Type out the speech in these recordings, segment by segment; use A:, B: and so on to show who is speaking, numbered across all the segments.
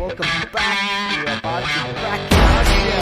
A: welcome back. We're about to crack it out here.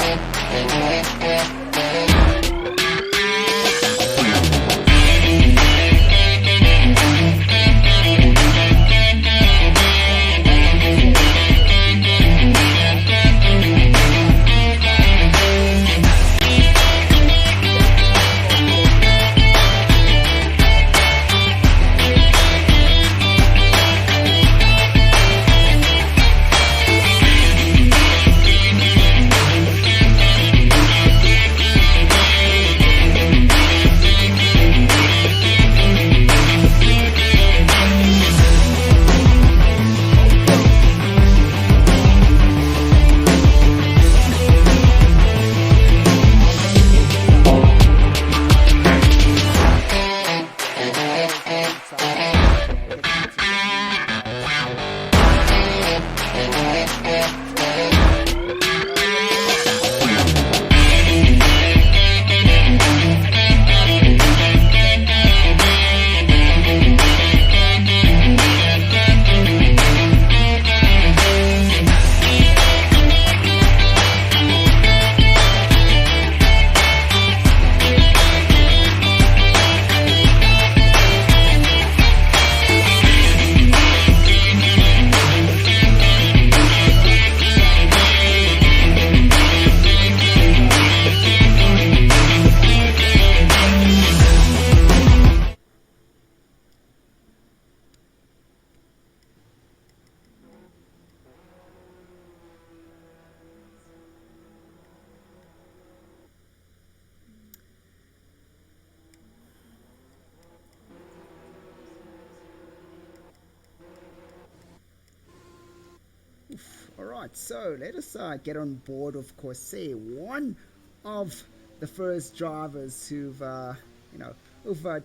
A: Alright, so let us get on board of Corsair, one of the first drivers who've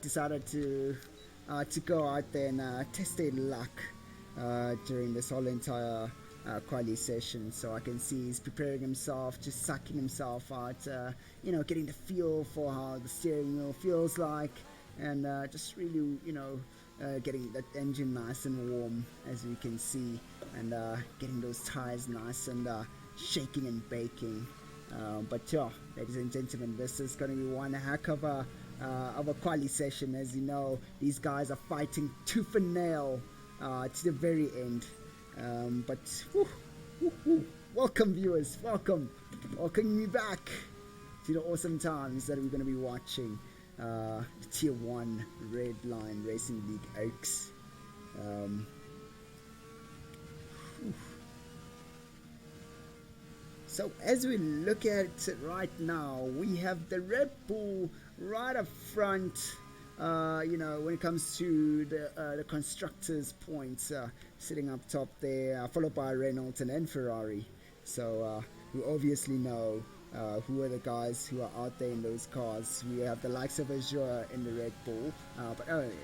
A: decided to go out there and test their luck during this whole entire quali session. So I can see he's preparing himself, just sucking himself out, getting the feel for how the steering wheel feels like, and just really, getting that engine nice and warm, as you can see, and getting those tires nice and shaking and baking. But yeah, ladies and gentlemen, this is going to be one heck of a quali session. As you know, these guys are fighting tooth and nail to the very end. Welcome viewers, welcome me back to the awesome times that we're going to be watching. Tier 1 Redline Racing League Oaks. So as we look at it right now, we have the Red Bull right up front, when it comes to the constructors' points, sitting up top there, followed by Renault and then Ferrari. So we obviously know who are the guys who are out there in those cars. We have the likes of Azure in the Red Bull,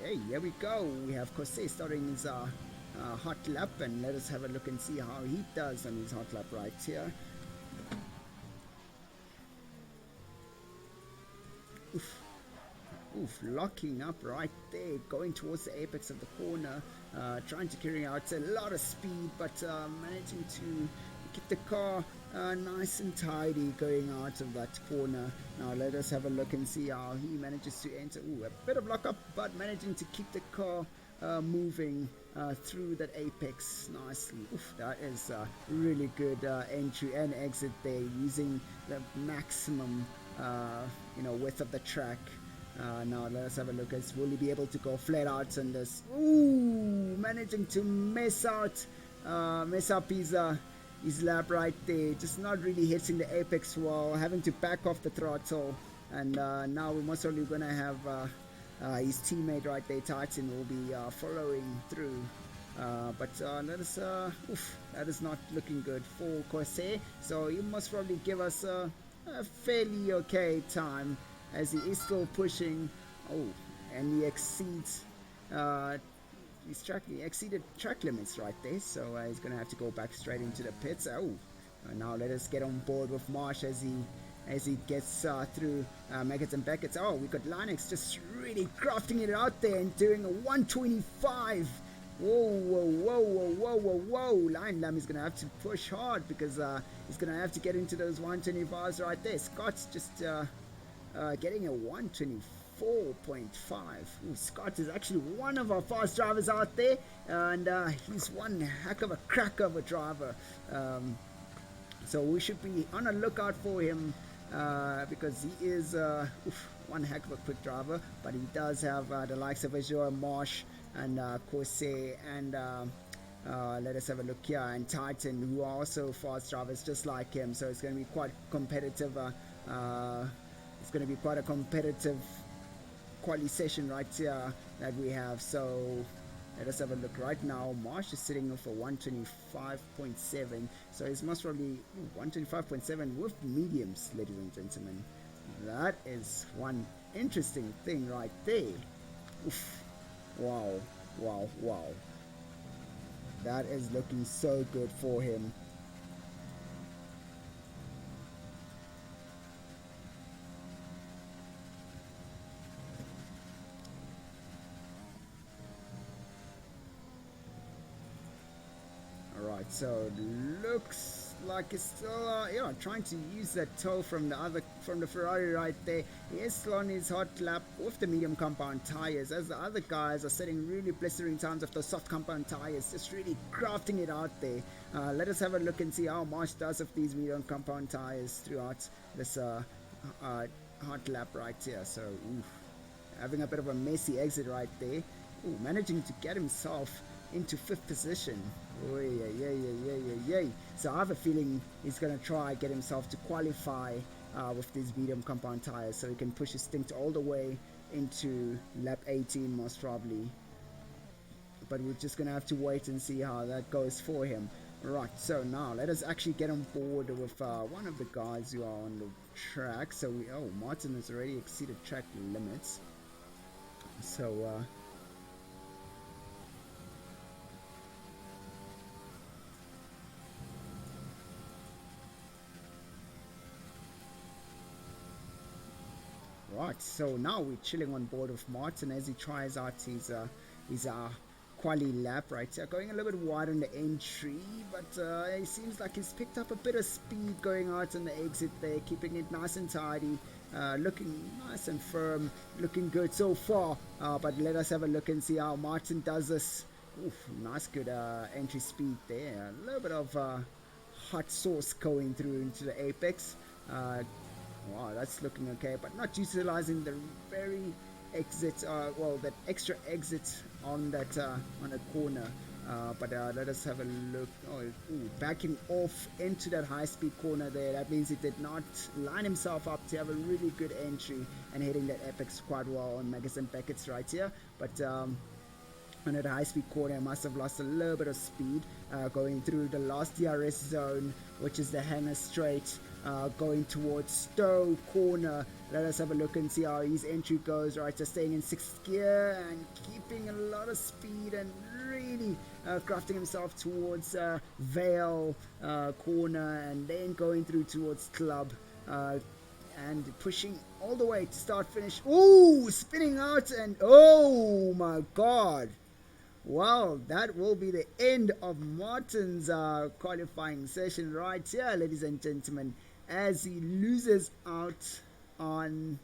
A: hey, here we go. We have Corsair starting his hot lap, and let us have a look and see how he does on his hot lap right here. Locking up right there, going towards the apex of the corner, trying to carry out a lot of speed, but managing to keep the car nice and tidy going out of that corner. Now let us have a look and see how he manages to enter. A bit of lockup, but managing to keep the car moving through that apex nicely. That is a really good entry and exit there, using the maximum width of the track. Now let us have a look. Will he be able to go flat out on this? Managing to mess up his lap right there, just not really hitting the apex well, having to back off the throttle, and now we're most probably going to have his teammate right there, Titan, will be following through, but that is not looking good for Corsair, so he must probably give us a fairly okay time, as he is still pushing. And he exceeds he exceeded track limits right there, so he's gonna have to go back straight into the pits. Now let us get on board with Marsh as he gets through Maggots and Beckett's. We got Linux just really crafting it out there and doing a 125 Whoa, whoa, whoa, whoa, whoa, whoa, whoa. Lion Lamb is going to have to push hard because he's going to have to get into those 125s right there. Scott's just getting a 124.5. Ooh, Scott is actually one of our fast drivers out there, and he's one heck of a crack of a driver. So we should be on a lookout for him because he is one heck of a quick driver, but he does have the likes of Azure Marsh and Corsair and let us have a look here, and Titan, who are also fast drivers just like him. So it's going to be quite competitive. It's going to be quite a competitive quality session right here that we have. So let us have a look right now. Marsh is sitting off a 125.7, so it's most probably 125.7 with mediums, ladies and gentlemen. That is one interesting thing right there. Oof. Wow, wow, wow. That is looking so good for him. Alright, so looks like it's still trying to use that toe from the Ferrari right there. He is still on his hot lap with the medium compound tires, as the other guys are setting really blistering times of the soft compound tires, just really crafting it out there. Let us have a look and see how Marsh does with these medium compound tires throughout this hot lap right here. So having a bit of a messy exit right there. Managing to get himself into 5th position. So I have a feeling he's going to try get himself to qualify with these medium compound tires, so he can push his stint all the way into lap 18 most probably. But we're just going to have to wait and see how that goes for him. Right, so now let us actually get on board with one of the guys who are on the track. So Martin has already exceeded track limits. So right, so now we're chilling on board with Martin as he tries out his quali lap right here, going a little bit wide on the entry, but it seems like he's picked up a bit of speed going out on the exit there, keeping it nice and tidy, looking nice and firm, looking good so far. But let us have a look and see how Martin does this. Nice good entry speed there, a little bit of hot sauce going through into the apex. Wow, that's looking okay, but not utilizing the very exit, that extra exit on that on a corner. But let us have a look. Backing off into that high-speed corner there. That means he did not line himself up to have a really good entry and hitting that apex quite well on Magazine Beckett's right here. But on that high-speed corner, I must have lost a little bit of speed going through the last DRS zone, which is the hanger straight. Going towards Stowe corner. Let us have a look and see how his entry goes. Right, just staying in 6th gear and keeping a lot of speed and really crafting himself towards Vale corner, and then going through towards Club and pushing all the way to start finish. Spinning out, and oh my god. Wow, that will be the end of Martin's qualifying session right here, ladies and gentlemen, as he loses out on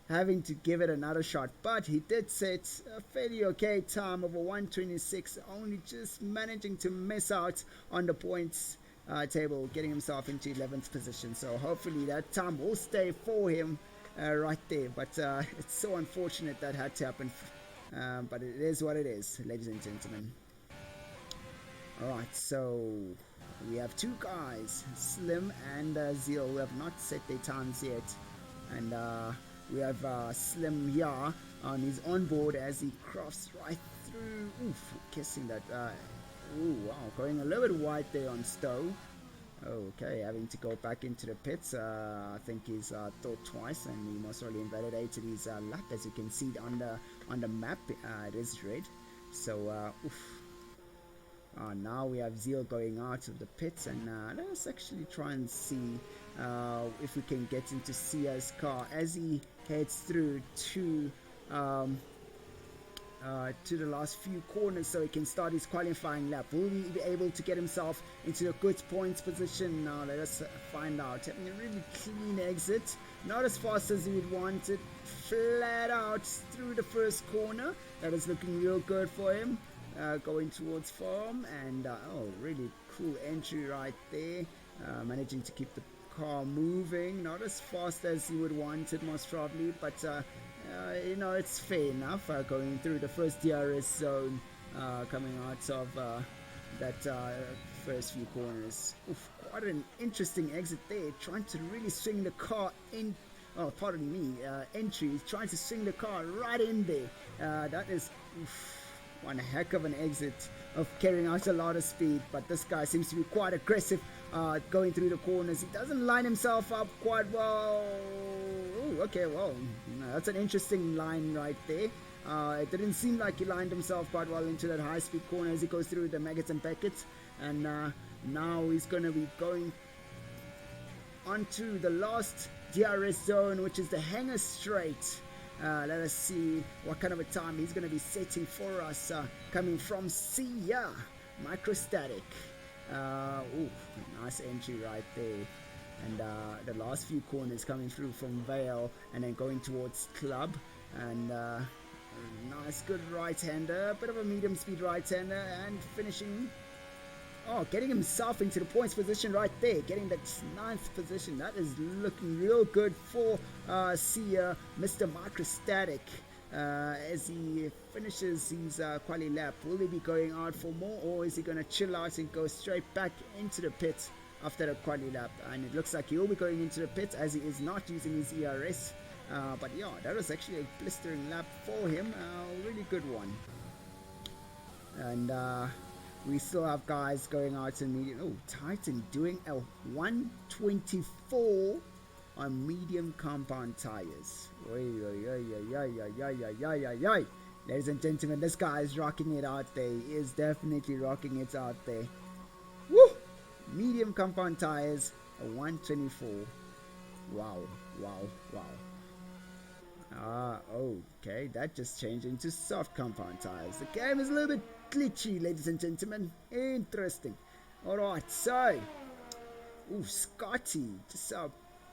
A: having to give it another shot. But he did set a fairly okay time of a 126, only just managing to miss out on the points table, getting himself into 11th position. So hopefully that time will stay for him right there. But it's so unfortunate that had to happen. But it is what it is, ladies and gentlemen. Alright, so we have two guys, Slim and Zeal, who have not set their times yet. And we have Slim here on his onboard as he crafts right through. Kissing that. Wow, going a little bit wide there on Stowe. Okay, having to go back into the pits. I think he's thought twice, and he most probably invalidated his lap. As you can see on the map, it is red. So now we have Zeal going out of the pits, and let's actually try and see if we can get into Sia's car as he heads through to to the last few corners so he can start his qualifying lap. Will he be able to get himself into a good points position? Now let us find out. Having a really clean exit, not as fast as he would want it, flat out through the first corner. That is looking real good for him, going towards farm, and oh, really cool entry right there, managing to keep the car moving, not as fast as he would want it most probably, but you know, it's fair enough, going through the first DRS zone, coming out of that first few corners. Oof, quite an interesting exit there, trying to really swing the car in. Oh, pardon me, entry, trying to swing the car right in there. That is one heck of an exit of carrying out a lot of speed, but this guy seems to be quite aggressive, going through the corners. He doesn't line himself up quite well. Ooh, okay, well, that's an interesting line right there. It didn't seem like he lined himself quite well into that high-speed corner as he goes through the Maggots and Beckets, and now he's going to be going onto the last DRS zone, which is the Hanger Straight. Let us see what kind of a time he's going to be setting for us, coming from Sia Microstatic. Ooh, nice entry right there. And the last few corners coming through from Vale and then going towards Club. And nice, good right-hander, a bit of a medium speed right-hander, and finishing. Oh, getting himself into the points position right there, getting that 9th position. That is looking real good for Sia, Mr. Microstatic, as he finishes his quali lap. Will he be going out for more, or is he going to chill out and go straight back into the pit after the quali lap? And it looks like he will be going into the pit as he is not using his ERS. But yeah, that was actually a blistering lap for him, a really good one. And we still have guys going out in medium. Oh, Titan doing a 124 on medium compound tires. Ladies and gentlemen, this guy is rocking it out there. He is definitely rocking it out there. Woo! Medium compound tires, a 124. Wow, wow, wow. Okay, that just changed into soft compound tires. The game is a little bit glitchy, ladies and gentlemen. Interesting. Alright, so Scotty just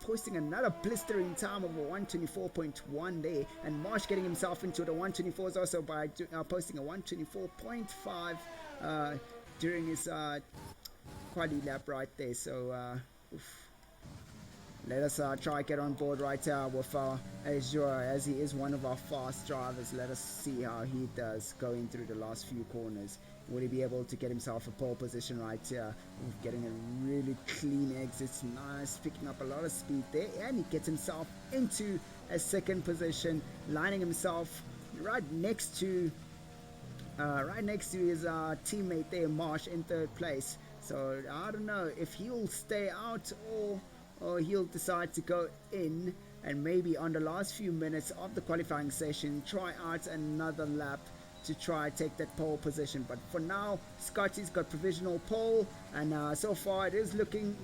A: posting another blistering time of a 124.1 there, and Marsh getting himself into the 124s also by posting a 124.5 during his quali lap right there. So let us try get on board right here with Azure, as he is one of our fast drivers. Let us see how he does going through the last few corners. Will he be able to get himself a pole position right here? Getting a really clean exit, nice, picking up a lot of speed there, and he gets himself into a 2nd position, lining himself right next to his teammate there, Marsh, in 3rd place. So I don't know if he'll stay out or he'll decide to go in and maybe on the last few minutes of the qualifying session try out another lap to try take that pole position. But for now, Scotty's got provisional pole, and so far it is looking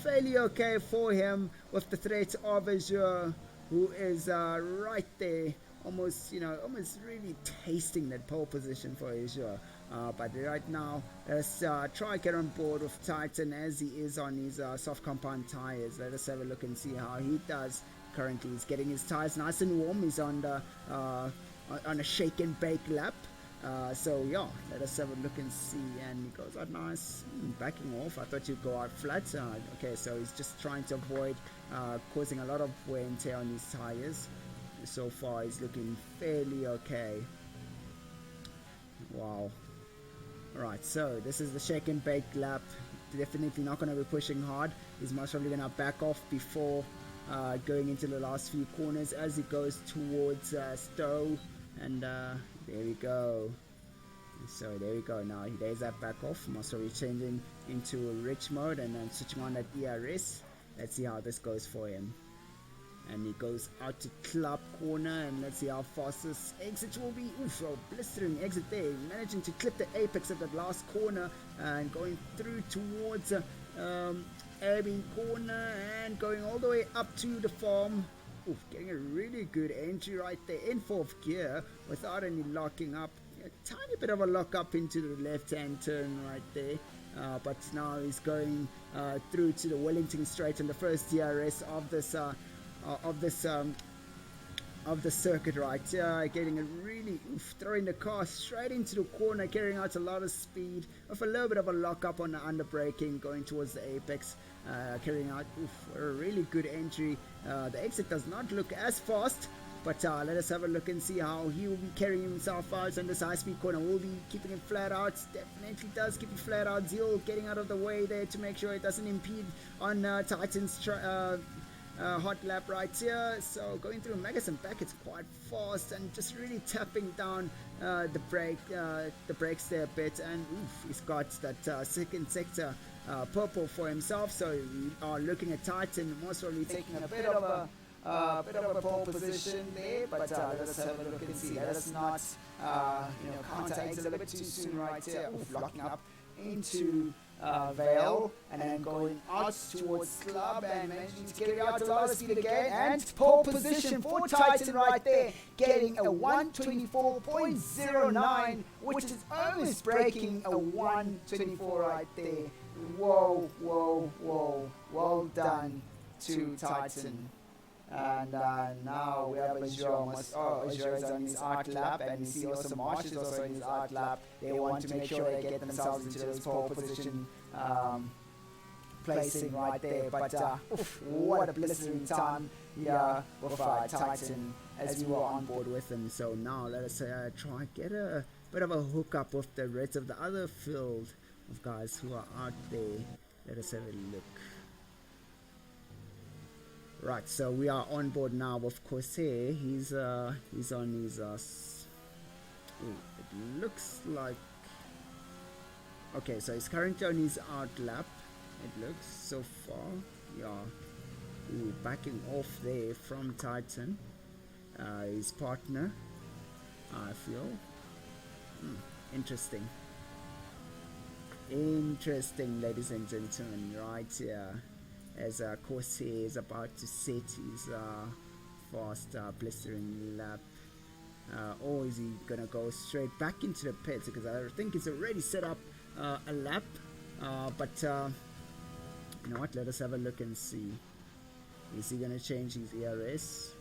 A: fairly okay for him, with the threat of Azure, who is right there, almost really tasting that pole position for Azure. But right now, let's try get on board with Titan as he is on his soft compound tires. Let us have a look and see how he does. Currently, he's getting his tires nice and warm. He's on a shake and bake lap. So yeah, let us have a look and see. And he goes out nice, backing off. I thought he'd go out flat. Okay, so he's just trying to avoid causing a lot of wear and tear on his tires. So far, he's looking fairly okay. Wow. Alright, so this is the shake and bake lap. Definitely not going to be pushing hard. He's most probably going to back off before going into the last few corners as he goes towards Stowe. And there we go. So there we go. Now there's that back off. Most probably changing into a rich mode and then switching on that ERS. Let's see how this goes for him. And he goes out to Club corner, and let's see how fast this exit will be. Oof, a blistering exit there, managing to clip the apex of that last corner and going through towards Abbey corner and going all the way up to the farm. getting a really good entry right there in 4th gear without any locking up. A tiny bit of a lock up into the left-hand turn right there. But now he's going through to the Wellington Straight in the first DRS of the circuit right here, getting a really throwing the car straight into the corner, carrying out a lot of speed with a little bit of a lock up on the under braking, going towards the apex, carrying out a really good entry. The exit does not look as fast, but let us have a look and see how he will be carrying himself out in this high speed corner. Will be keeping him flat out, definitely does keep it flat out. Zeal getting out of the way there to make sure it doesn't impede on Titan's hot lap right here. So going through Megas and back, it's quite fast and just really tapping down the brakes there a bit, and he's got that second sector purple for himself. So we are looking at Titan most probably taking a bit of a pole position there, but let us have a look and see. Let us not counter exit a little bit too soon right here. Locking up into Vale, and then going out towards Club and managing to carry out a lot of speed again, and pole position for Titan right there, getting a 124.09, which is almost breaking a 124 right there. Whoa, well done to Titan. And now we have Azure. Azure is on his art lap, and you see also Marsh is also on his art lap. They want to make sure they get themselves into those pole position placing right there. But what a blistering time here with Titan as we were on board with him. So now let us try and get a bit of a hookup with the rest of the other field of guys who are out there. Let us have a look. Right, so we are on board now with Corsair. He's on his it looks like, okay, so he's currently on his out lap, it looks so far. Yeah, backing off there from Titan, his partner, I feel. Interesting, ladies and gentlemen, right here. As Corsair is about to set his fast blistering lap. Or is he gonna go straight back into the pits? Because I think he's already set up a lap. But you know what? Let us have a look and see. Is he gonna change his ERS?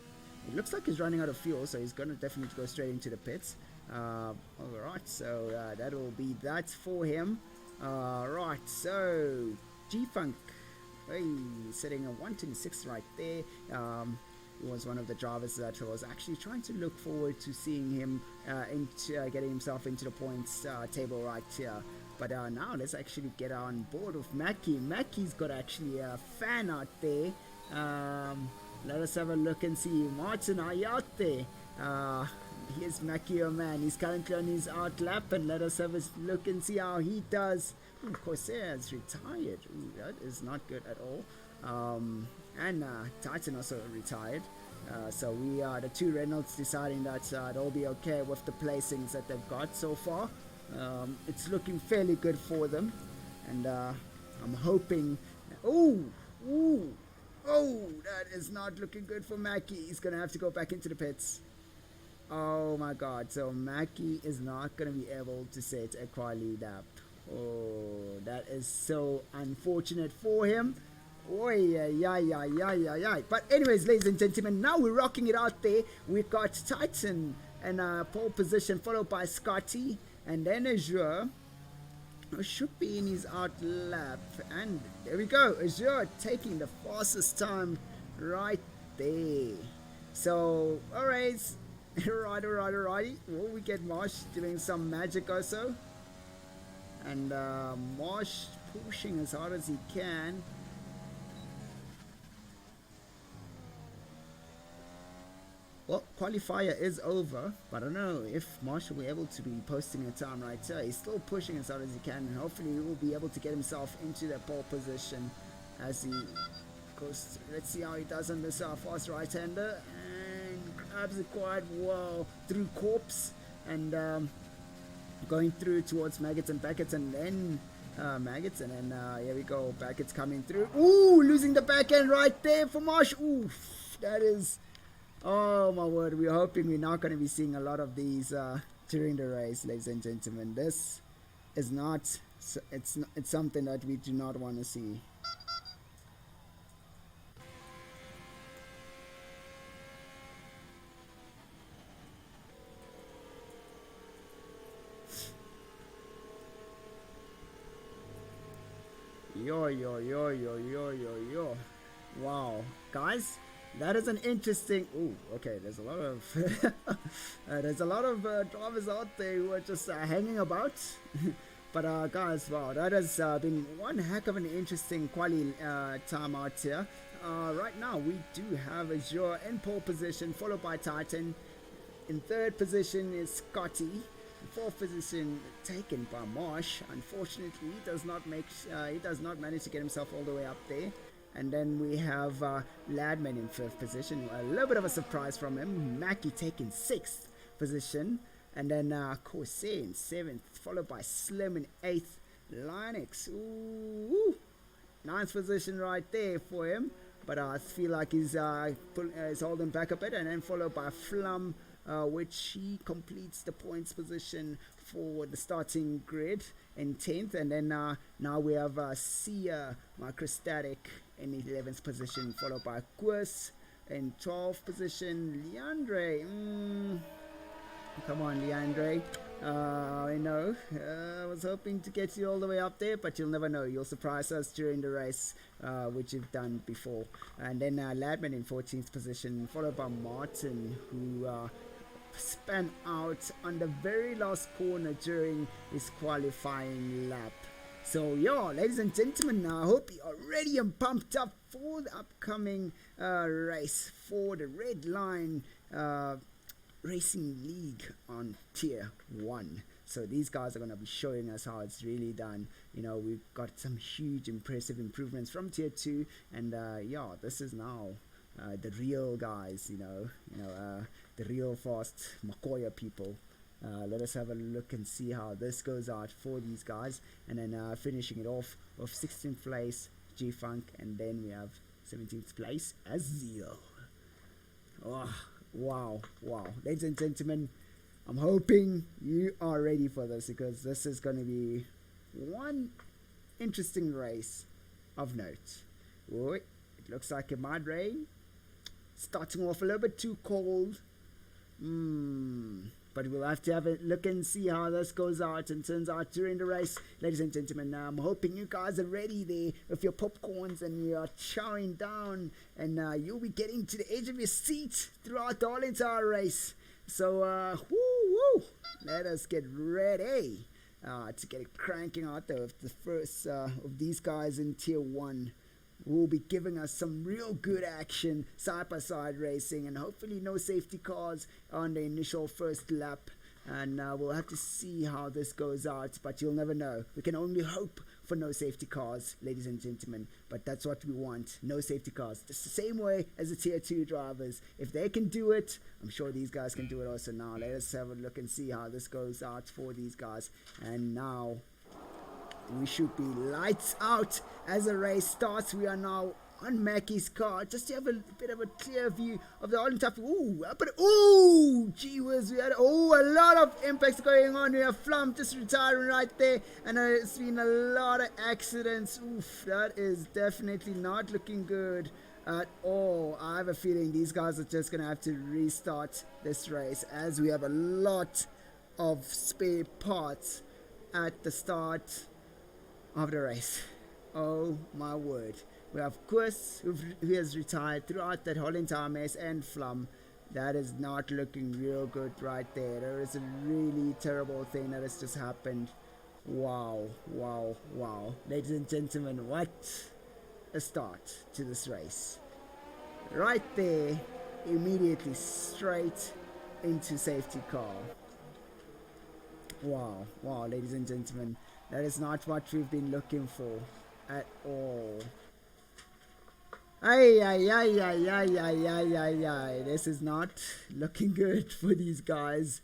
A: It looks like he's running out of fuel, so he's gonna definitely go straight into the pits. Alright, so that will be that for him. Right, so G-Funk. Hey, sitting at 126 right there. He was one of the drivers that was actually trying to look forward to seeing him getting himself into the points table right here. But now let's actually get on board with Mackie. Mackie's got actually a fan out there. Let us have a look and see. Martin, are you out there? Here's Mackie, your man. He's currently on his out lap, and let us have a look and see how he does. Corsair has retired. That is not good at all. And Titan also retired. So we are the two Reynolds deciding that they'll be okay with the placings that they've got so far. It's looking fairly good for them, and I'm hoping. That is not looking good for Mackie. He's gonna have to go back into the pits. Oh my God! So Mackie is not gonna be able to set a quali lap. Oh, that is so unfortunate for him. But anyways, ladies and gentlemen, now we're rocking it out there. We've got Titan in pole position, followed by Scotty, and then Azure, who should be in his out lap. And there we go, Azure taking the fastest time right there. So, alright. Alrighty. Will we get Marsh doing some magic also? And Marsh pushing as hard as he can. Well, qualifier is over, but I don't know if Marsh will be able to be posting a time right here. He's still pushing as hard as he can, and hopefully he will be able to get himself into the pole position as he goes. Let's see how he does on this fast right-hander, and grabs it quite well through Corpse, and going through towards Maggots and Backets, and then Maggots, and then here we go, Backets coming through. Ooh, losing the back end right there for Marsh. Ooh, that is Oh my word, we're hoping we're not going to be seeing a lot of these during the race, ladies and gentlemen. This is not, it's something that we do not want to see. Yo, yo, yo, yo, yo, yo, yo. Wow. Guys, that is an interesting. Ooh, okay. There's a lot of drivers out there who are just hanging about. But guys, wow, that has been one heck of an interesting quali time out here. Right now, we do have Azure in pole position, followed by Titan. In third position is Scotty. Fourth position taken by Marsh. Unfortunately, he does not manage to get himself all the way up there. And then we have Ladman in fifth position. A little bit of a surprise from him. Mackie taking sixth position. And then Corsair in seventh, followed by Slim in eighth. Linux, ooh, ninth position right there for him. But I feel like he's holding back a bit. And then followed by Flum, which he completes the points position for the starting grid in 10th. And then now we have Sia Microstatic in 11th position, followed by Quis in 12th position. Leandre, come on, Leandre. I know. I was hoping to get you all the way up there, but you'll never know. You'll surprise us during the race, which you've done before. And then Ladman in 14th position, followed by Martin, who spun out on the very last corner during his qualifying lap. So, yeah, ladies and gentlemen, I hope you are ready and pumped up for the upcoming race for the Redline Racing League on Tier 1. So these guys are going to be showing us how it's really done. You know, we've got some huge, impressive improvements from Tier 2. And, yeah, this is now the real guys, the real fast Makoya people. Let us have a look and see how this goes out for these guys. And then finishing it off with 16th place, G-Funk. And then we have 17th place, Azil. Oh, wow. Ladies and gentlemen, I'm hoping you are ready for this, because this is going to be one interesting race of note. Oh, it looks like it might rain. Starting off a little bit too cold. But we'll have to have a look and see how this goes out and turns out during the race. Ladies and gentlemen, I'm hoping you guys are ready there with your popcorns and you're chowing down, and you'll be getting to the edge of your seat throughout the whole entire race. So, let us get ready to get it cranking out there with the first of these guys in Tier 1. Will be giving us some real good action, side-by-side racing, and hopefully no safety cars on the initial first lap. And we'll have to see how this goes out, but you'll never know. We can only hope for no safety cars, ladies and gentlemen, but that's what we want, no safety cars. Just the same way as the Tier 2 drivers. If they can do it, I'm sure these guys can do it also. Now let us have a look and see how this goes out for these guys. And now we should be lights out as the race starts. We are now on Mackie's car, just to have a bit of a clear view of the whole entire. Gee whiz, we had a lot of impacts going on. We have Flum just retiring right there, and there's been a lot of accidents. Oof, that is definitely not looking good at all. I have a feeling these guys are just gonna have to restart this race, as we have a lot of spare parts at the start of the race. Oh my word. We have Quis, who has retired throughout that whole entire mess, and Flum. That is not looking real good right there. There is a really terrible thing that has just happened. Wow. Ladies and gentlemen, what a start to this race. Right there, immediately straight into safety car. Wow, ladies and gentlemen. That is not what we've been looking for at all. This is not looking good for these guys.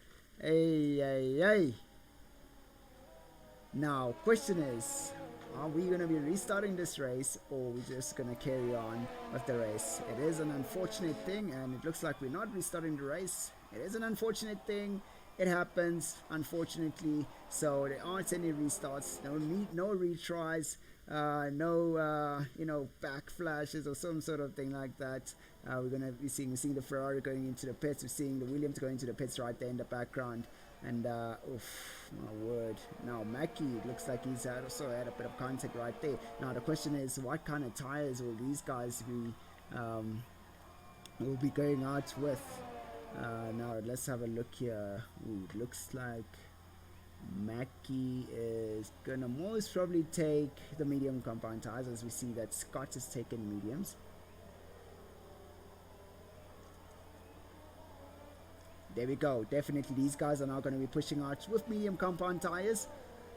A: Now, question is, Are we going to be restarting this race, or are we just going to carry on with the race? It is an unfortunate thing, and it looks like we're not restarting the race. It is an unfortunate thing. It happens, unfortunately. So there aren't any restarts, no retries, no backflashes or some sort of thing like that. We're going to be seeing the Ferrari going into the pits. We're seeing the Williams going into the pits right there in the background. And, oof, my word. Now, Mackie looks like he's also had a bit of contact right there. Now, the question is, what kind of tires will these guys will be going out with? Now, let's have a look here. Ooh, it looks like Mackie is going to most probably take the medium compound tires, as we see that Scott has taken mediums. There we go. Definitely these guys are now going to be pushing out with medium compound tires.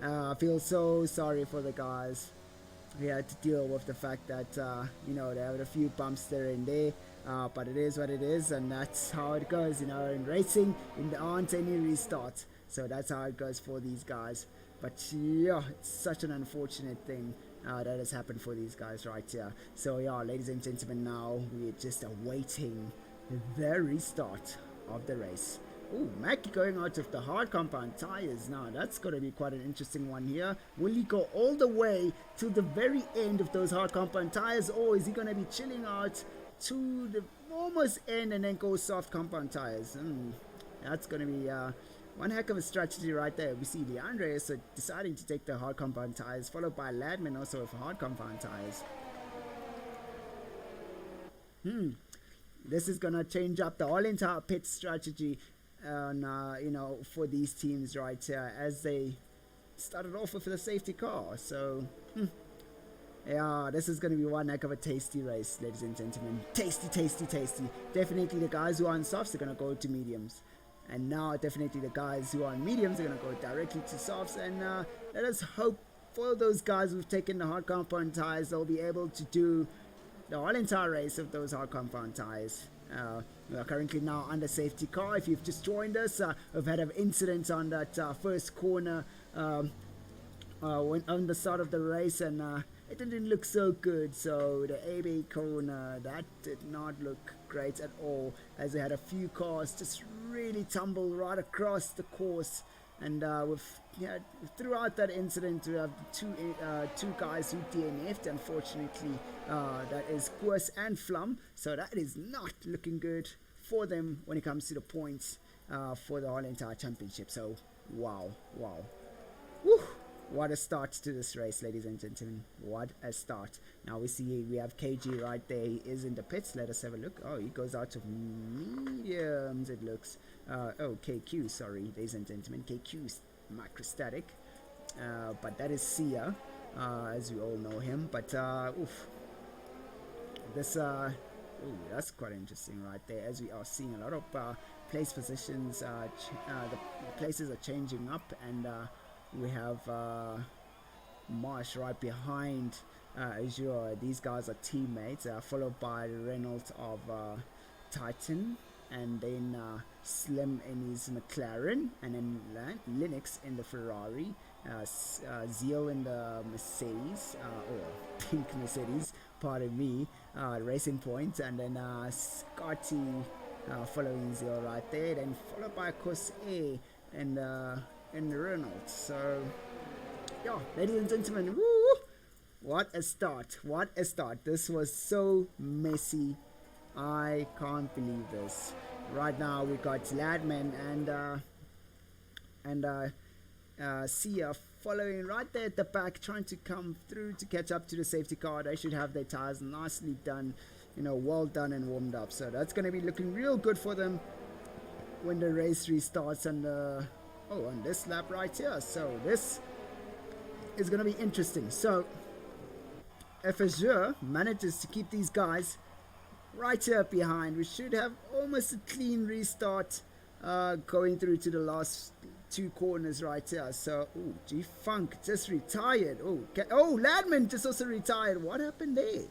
A: I feel so sorry for the guys who had to deal with the fact that they had a few bumps there and there, but it is what it is, and that's how it goes. In racing, there aren't any restarts, so that's how it goes for these guys. But yeah, it's such an unfortunate thing that has happened for these guys right here. So yeah, ladies and gentlemen, now we're just awaiting the restart of the race. Oh, Mackie going out of the hard compound tires. Now that's going to be quite an interesting one here. Will he go all the way to the very end of those hard compound tires, or is he going to be chilling out to the almost end and then go soft compound tires? That's going to be one heck of a strategy right there. We see DeAndre is deciding to take the hard compound tires, followed by Ladman also with hard compound tires. This is going to change up the whole entire pit strategy for these teams right here, as they started off with the safety car. So, yeah, this is going to be one heck of a tasty race, ladies and gentlemen. Tasty, tasty, tasty. Definitely the guys who are on softs are going to go to mediums. And now, definitely the guys who are on mediums are going to go directly to softs. And let us hope for those guys who've taken the hard compound tires, they'll be able to do the whole entire race of those hard compound tires. We are currently now under safety car. If you've just joined us, we've had an incident on that first corner on the start of the race, and it didn't look so good. So the AB corner, that did not look great at all, as we had a few cars just really tumble right across the course. And throughout that incident, we have two guys who DNF'd, unfortunately. That is Koos and Flum. So that is not looking good for them when it comes to the points for the whole entire championship. So, wow. Woo! What a start to this race, ladies and gentlemen. What a start. Now we have KG right there. He is in the pits. Let us have a look. Oh, he goes out of mediums, it looks. KQ, sorry, ladies and gentlemen. KQ's microstatic. But that is Sia, as we all know him. But, that's quite interesting right there, as we are seeing a lot of place positions. The places are changing up, and we have Marsh right behind Azure. These guys are teammates, followed by Reynolds of Titan, and then Slim in his McLaren, and then Linux in the Ferrari, Zeal in the Mercedes, or pink Mercedes, pardon me, Racing Point, and then Scotty following Zeal right there, then followed by Cos A and Reynolds. So, yeah, ladies and gentlemen, woo! What a start! What a start! This was so messy. I can't believe this. Right now we got Ladman and Sia following right there at the back, trying to come through to catch up to the safety car. They should have their tires nicely done, well done and warmed up. So that's going to be looking real good for them when the race restarts on this lap right here. So this is going to be interesting. So if Azure manages to keep these guys right here behind, we should have almost a clean restart going through to the last two corners right here. So, G-Funk just retired. Ladman just also retired. What happened there?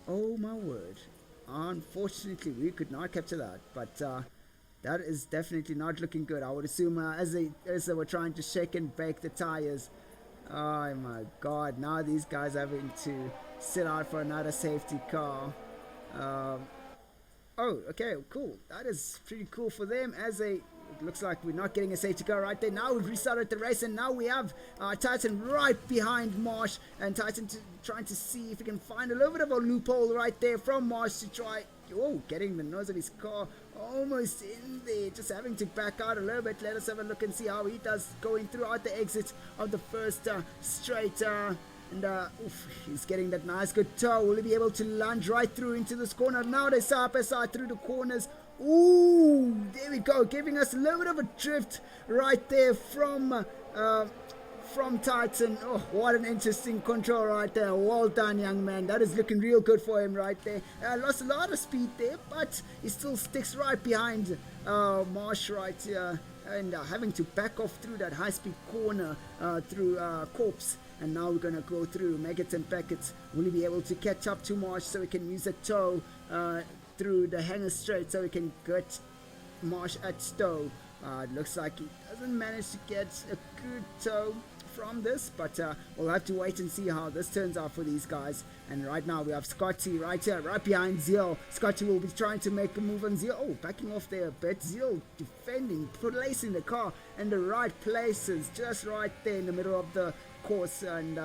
A: Oh my word. Unfortunately, we could not capture that, but that is definitely not looking good. I would assume as they were trying to shake and bake the tires, Oh my god, now these guys are having to sit out for another safety car. Um, oh, okay, cool. That is pretty cool for them as a. It looks like we're not getting a safety car right there. Now we've restarted the race, and now we have Titan right behind Marsh, and Titan trying to see if he can find a little bit of a loophole right there from Marsh to try. Oh, getting the nose of his car almost in there, just having to back out a little bit. Let us have a look and see how he does going throughout the exit of the first straight. And he's getting that nice good toe. Will he be able to lunge right through into this corner? Now they side by side through the corners. Ooh, there we go, giving us a little bit of a drift right there from Titan. Oh, what an interesting control right there. Well done, young man. That is looking real good for him right there. Lost a lot of speed there, but he still sticks right behind Marsh right here. And having to back off through that high-speed corner through Corpse. And now we're going to go through Maggots and Packets. Will he be able to catch up to Marsh so we can use a toe through the hanger straight so we can get Marsh at Stowe? It looks like he doesn't manage to get a good toe from this, but we'll have to wait and see how this turns out for these guys. And right now we have Scotty right here, right behind Zeal. Scotty will be trying to make a move on Zeal. Oh, backing off there a bit. Zeal defending, placing the car in the right places, just right there in the middle of the course, and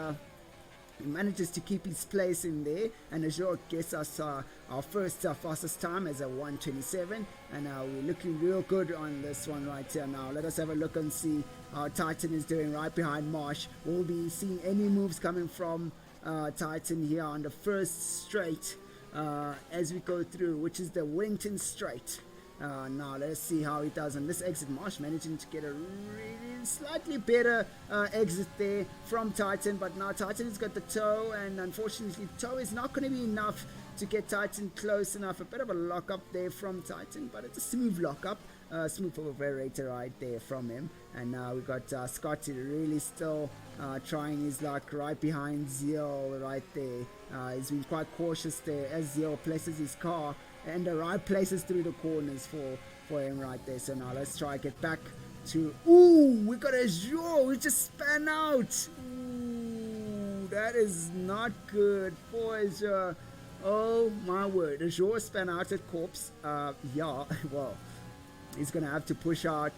A: he manages to keep his place in there, and Azure gets us our first fastest time as a 1:27, and we're looking real good on this one right here. Now let us have a look and see how Titan is doing right behind Marsh. We'll be seeing any moves coming from Titan here on the first straight as we go through, which is the Wellington straight. Now let's see how he does on this exit. Marsh managing to get a really slightly better exit there from Titan, but now Titan has got the toe, and unfortunately toe is not going to be enough to get Titan close enough. A bit of a lock up there from Titan, but it's a smooth lock up, smooth operator right there from him. And now we got Scotty really still trying his luck right behind Zeal right there. He's been quite cautious there as Zeal places his car and the right places through the corners for him right there. So now let's try get back to. Ooh, we got Azure. We just span out. Ooh, that is not good for Azure. Oh my word, Azure span out at Corpse. Yeah, well, he's gonna have to push out.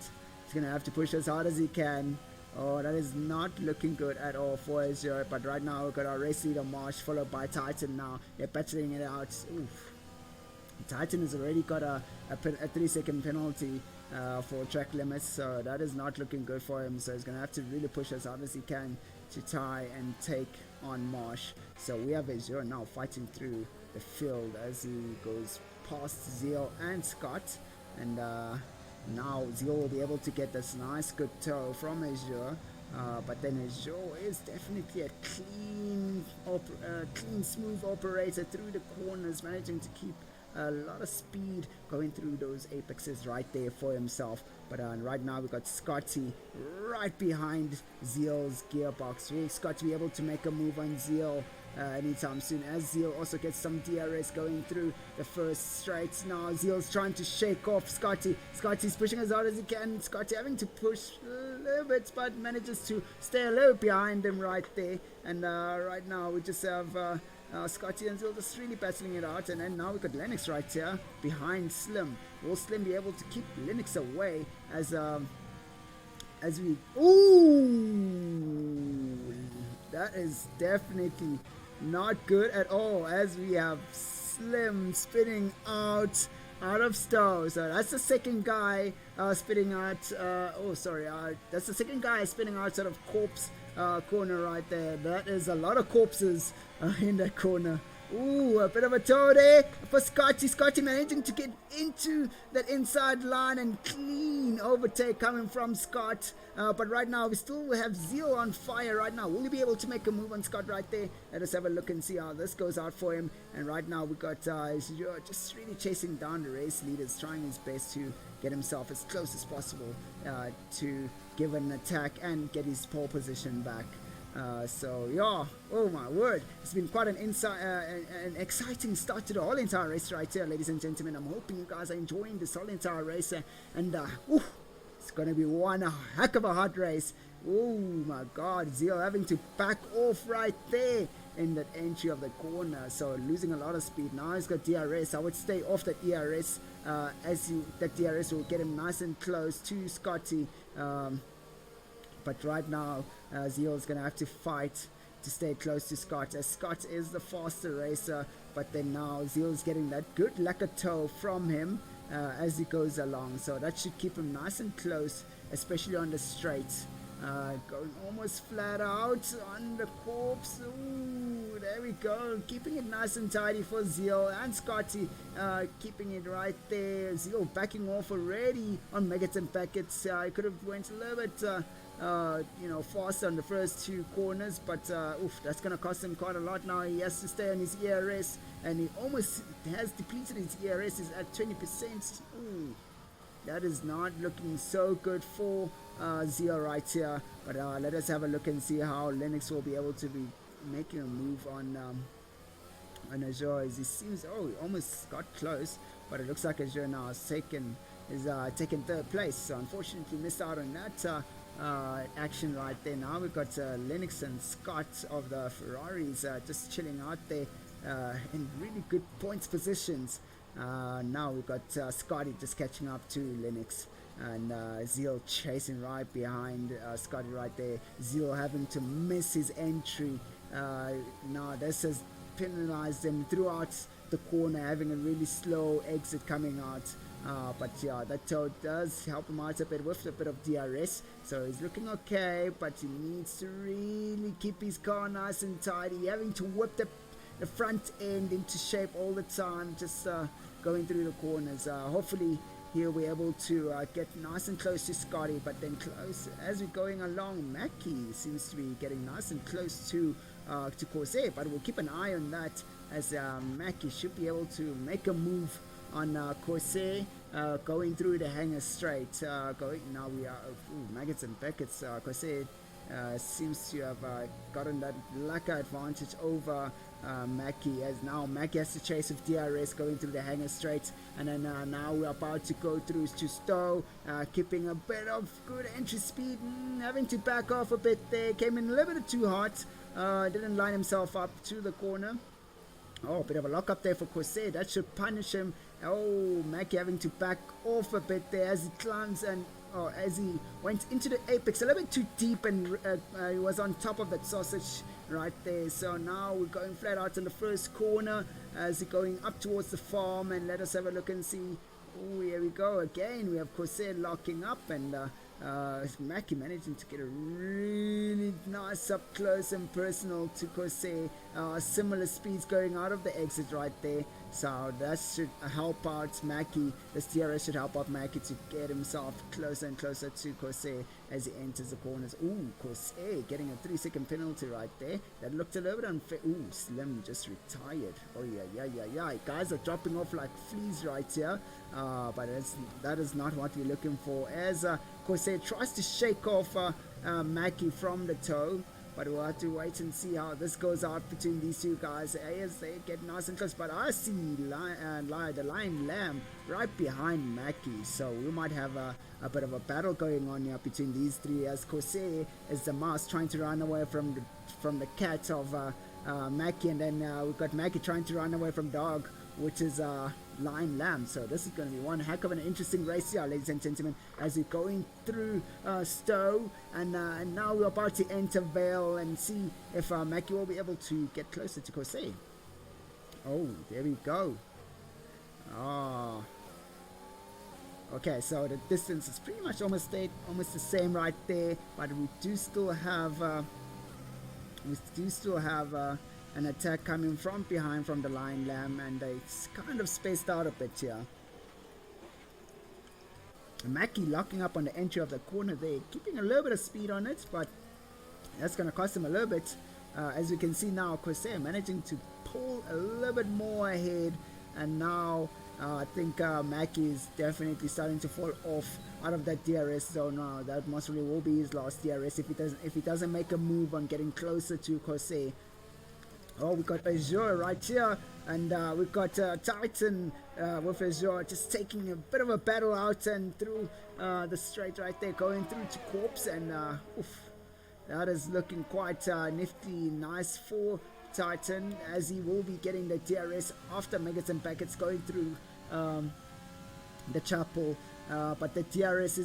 A: He's gonna have to push as hard as he can. Oh, that is not looking good at all for Azure. But right now we've got our race leader Marsh, followed by Titan. Now they're battling it out. Oof. Titan has already got a 3-second penalty for track limits, so that is not looking good for him. So he's going to have to really push as hard as he can to try and take on Marsh. So we have Azure now fighting through the field as he goes past Zeal and Scott. And now Zeal will be able to get this nice good toe from Azure. But then Azure is definitely a clean, smooth operator through the corners, managing to keep a lot of speed going through those apexes right there for himself. But right now we got Scotty right behind Zeal's gearbox. Will Scotty be able to make a move on Zeal anytime soon, as Zeal also gets some DRS going through the first straights? Now Zeal's trying to shake off Scotty. Scotty's pushing as hard as he can. Scotty having to push a little bit, but manages to stay a little behind him right there. And right now we just have Scotty and Zeal just really battling it out. And then now we've got Lennox right here behind Slim. Will Slim be able to keep Lennox away as we... Ooh! That is definitely not good at all, as we have Slim spinning out of Stowe. So that's the second guy spinning out. That's the second guy spinning outside of Corpse corner right there. That is a lot of corpses in that corner. Ooh, a bit of a toe there for Scotty. Scotty managing to get into that inside line, and clean overtake coming from Scott. But right now we still have Zeal on fire right now. Will he be able to make a move on Scott right there? Let us have a look and see how this goes out for him. And right now we got just really chasing down the race leaders, trying his best to get himself as close as possible to give an attack and get his pole position back. So yeah, oh my word, it's been quite an exciting start to the whole entire race right here, ladies and gentlemen. I'm hoping you guys are enjoying this whole entire race, and it's gonna be one heck of a hot race Oh my God, Zeal having to back off right there in that entry of the corner, so losing a lot of speed. Now he's got DRS. I would stay off that ERS, that DRS will get him nice and close to Scotty. But right now, Zeal is going to have to fight to stay close to Scott, as Scott is the faster racer. But then now Zeal is getting that good lacquer toe from him as he goes along, so that should keep him nice and close, especially on the straights. Going almost flat out on the corpse. Ooh, there we go. Keeping it nice and tidy for Zeal and Scotty. Keeping it right there. Zeal backing off already on Maggots and Packets. He could have went a little bit faster on the first two corners, but that's going to cost him quite a lot now. He has to stay on his ERS, and he almost has depleted his ERS. Is at 20%. Ooh, that is not looking so good for Zeal right here. But let us have a look and see how Lennox will be able to be making a move on Azure. As he seems, he almost got close, but it looks like Azure now is taken third place. So unfortunately missed out on that action right there. Now we've got Lennox and Scott of the Ferraris just chilling out there in really good points positions. Now we've got Scotty just catching up to Lennox, and Zeal chasing right behind Scotty right there. Zeal having to miss his entry. Now this has penalized him throughout the corner, having a really slow exit coming out. But yeah, that toe does help him out a bit with a bit of DRS, so he's looking okay, but he needs to really keep his car nice and tidy, having to whip the front end into shape all the time, just going through the corners. Hopefully he'll be able to get nice and close to Scotty, but then close as we're going along. Mackie seems to be getting nice and close to Corsair, but we'll keep an eye on that, as Mackie should be able to make a move on Corsair, going through the hangar straight. Now we are Maggots and Beckett's. Corsair seems to have gotten that lacquer advantage over Mackie, as now Mackie has to chase with DRS going through the hangar straight, and then now we're about to go through to Stowe, keeping a bit of good entry speed, having to back off a bit there. Came in a little bit too hot, didn't line himself up to the corner. A bit of a lock up there for Corsair. That should punish him. Mackie having to back off a bit there as he climbs, and as he went into the apex a little bit too deep, and he was on top of that sausage right there. So now we're going flat out in the first corner as he's going up towards the farm, and let us have a look and see. Here we go again. We have Corsair locking up, and Mackie managing to get a really nice up close and personal to Corsair. Similar speeds going out of the exit right there, so that should help out Mackie. This DRS should help out Mackie to get himself closer and closer to Corsair as he enters the corners. Corsair getting a 3-second penalty right there. That looked a little bit unfair. Slim just retired. Yeah. Guys are dropping off like fleas right here, but that is not what we're looking for, as Corsair tries to shake off Mackie from the toe. But we'll have to wait and see how this goes out between these two guys as they get nice and close. But I see the Lion Lamb right behind Mackie, so we might have a bit of a battle going on here between these three, as Corsair is the mouse trying to run away from the cat of Mackie, and then we've got Mackie trying to run away from Dog, which is Lion Lamb. So this is going to be one heck of an interesting race here, ladies and gentlemen, as we're going through Stowe, and now we're about to enter Vale and see if Mackie will be able to get closer to Corsair. There we go. Okay, so the distance is pretty much almost the same right there, but we do still have an attack coming from behind from the Lion Lamb, and it's kind of spaced out a bit here. Mackie locking up on the entry of the corner there, keeping a little bit of speed on it, but that's going to cost him a little bit. As you can see now, Corsair managing to pull a little bit more ahead, and now I think Mackie is definitely starting to fall off out of that DRS zone now. That most really will be his last DRS if he doesn't make a move on getting closer to Corsair. We got Azure right here, and we've got Titan with Azure just taking a bit of a battle out and through the straight right there, going through to Corpse, and That is looking quite nifty, nice for Titan, as he will be getting the DRS after Maggots and Packets going through the chapel. But the DRS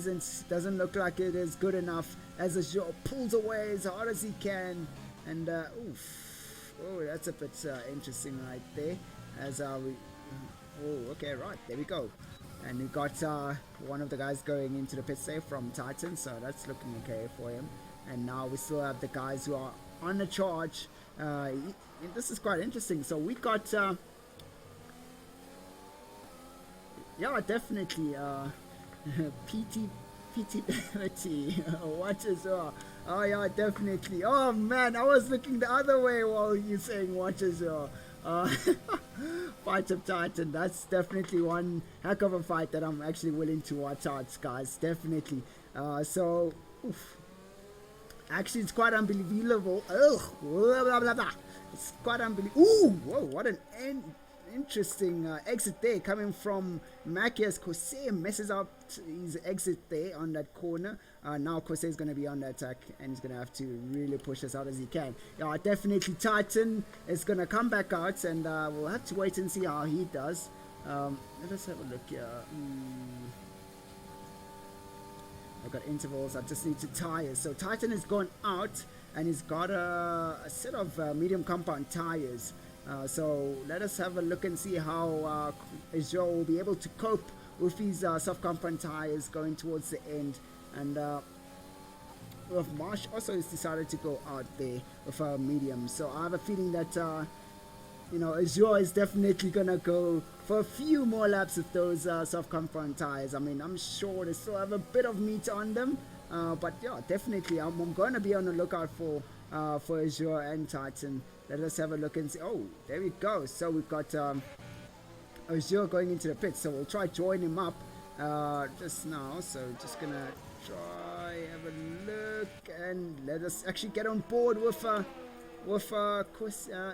A: doesn't look like it is good enough, as Azure pulls away as hard as he can. And oof, oh, that's a bit interesting right there. As okay, right, there we go. And we got one of the guys going into the pit save from Titan, so that's looking okay for him. And now we still have the guys who are on the charge. This is quite interesting. So we got yeah, definitely PT watch as well. Oh yeah, definitely. Oh man, I was looking the other way while you saying watch as well. Fight of Titan, that's definitely one heck of a fight that I'm actually willing to watch out, guys, definitely. So oof. Actually, it's quite unbelievable. Blah, blah, blah. It's quite unbelievable. Ooh, whoa, what an interesting exit there coming from Mackie, as Kose messes up his exit there on that corner. Now Kose is going to be on the attack, and he's going to have to really push as hard as he can. Yeah, definitely Titan is going to come back out, and we'll have to wait and see how he does. Let us have a look here. I've got intervals, I just need to tires. So Titan has gone out, and he's got a set of medium compound tires. So let us have a look and see how Azure will be able to cope with these soft compound tires going towards the end. And with Marsh also has decided to go out there with a medium. So I have a feeling that Azure is definitely gonna go for a few more laps with those soft compound tires. I mean, I'm sure they still have a bit of meat on them, but yeah, definitely I'm going to be on the lookout for Azure and Titan. Let us have a look and see. Oh, there we go. So we've got Azure going into the pit, so we'll try join him up just now. So just gonna try have a look and let us actually get on board with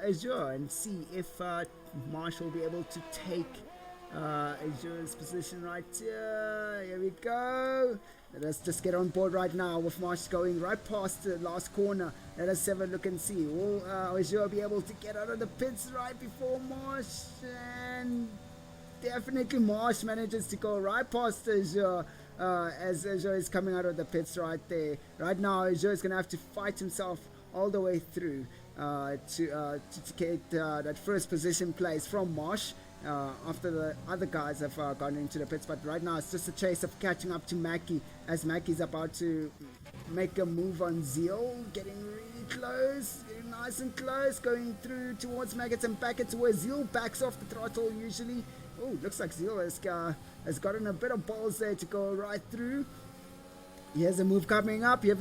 A: Azure and see if Marsh will be able to take Azure's position right here. Here we go. Let us just get on board right now with Marsh going right past the last corner. Let us have a look and see. Will Azure be able to get out of the pits right before Marsh? And definitely Marsh manages to go right past Azure as Azure is coming out of the pits right there. Right now, Azure is going to have to fight himself all the way through to get that first position place from Marsh after the other guys have gone into the pits. But right now it's just a chase of catching up to Mackie, as Mackie's about to make a move on Zeal, getting really close, getting nice and close, going through towards Maggots and Packets, where Zeal backs off the throttle usually. Oh, looks like Zeal has gotten a bit of balls there to go right through. Here's a move coming up. Here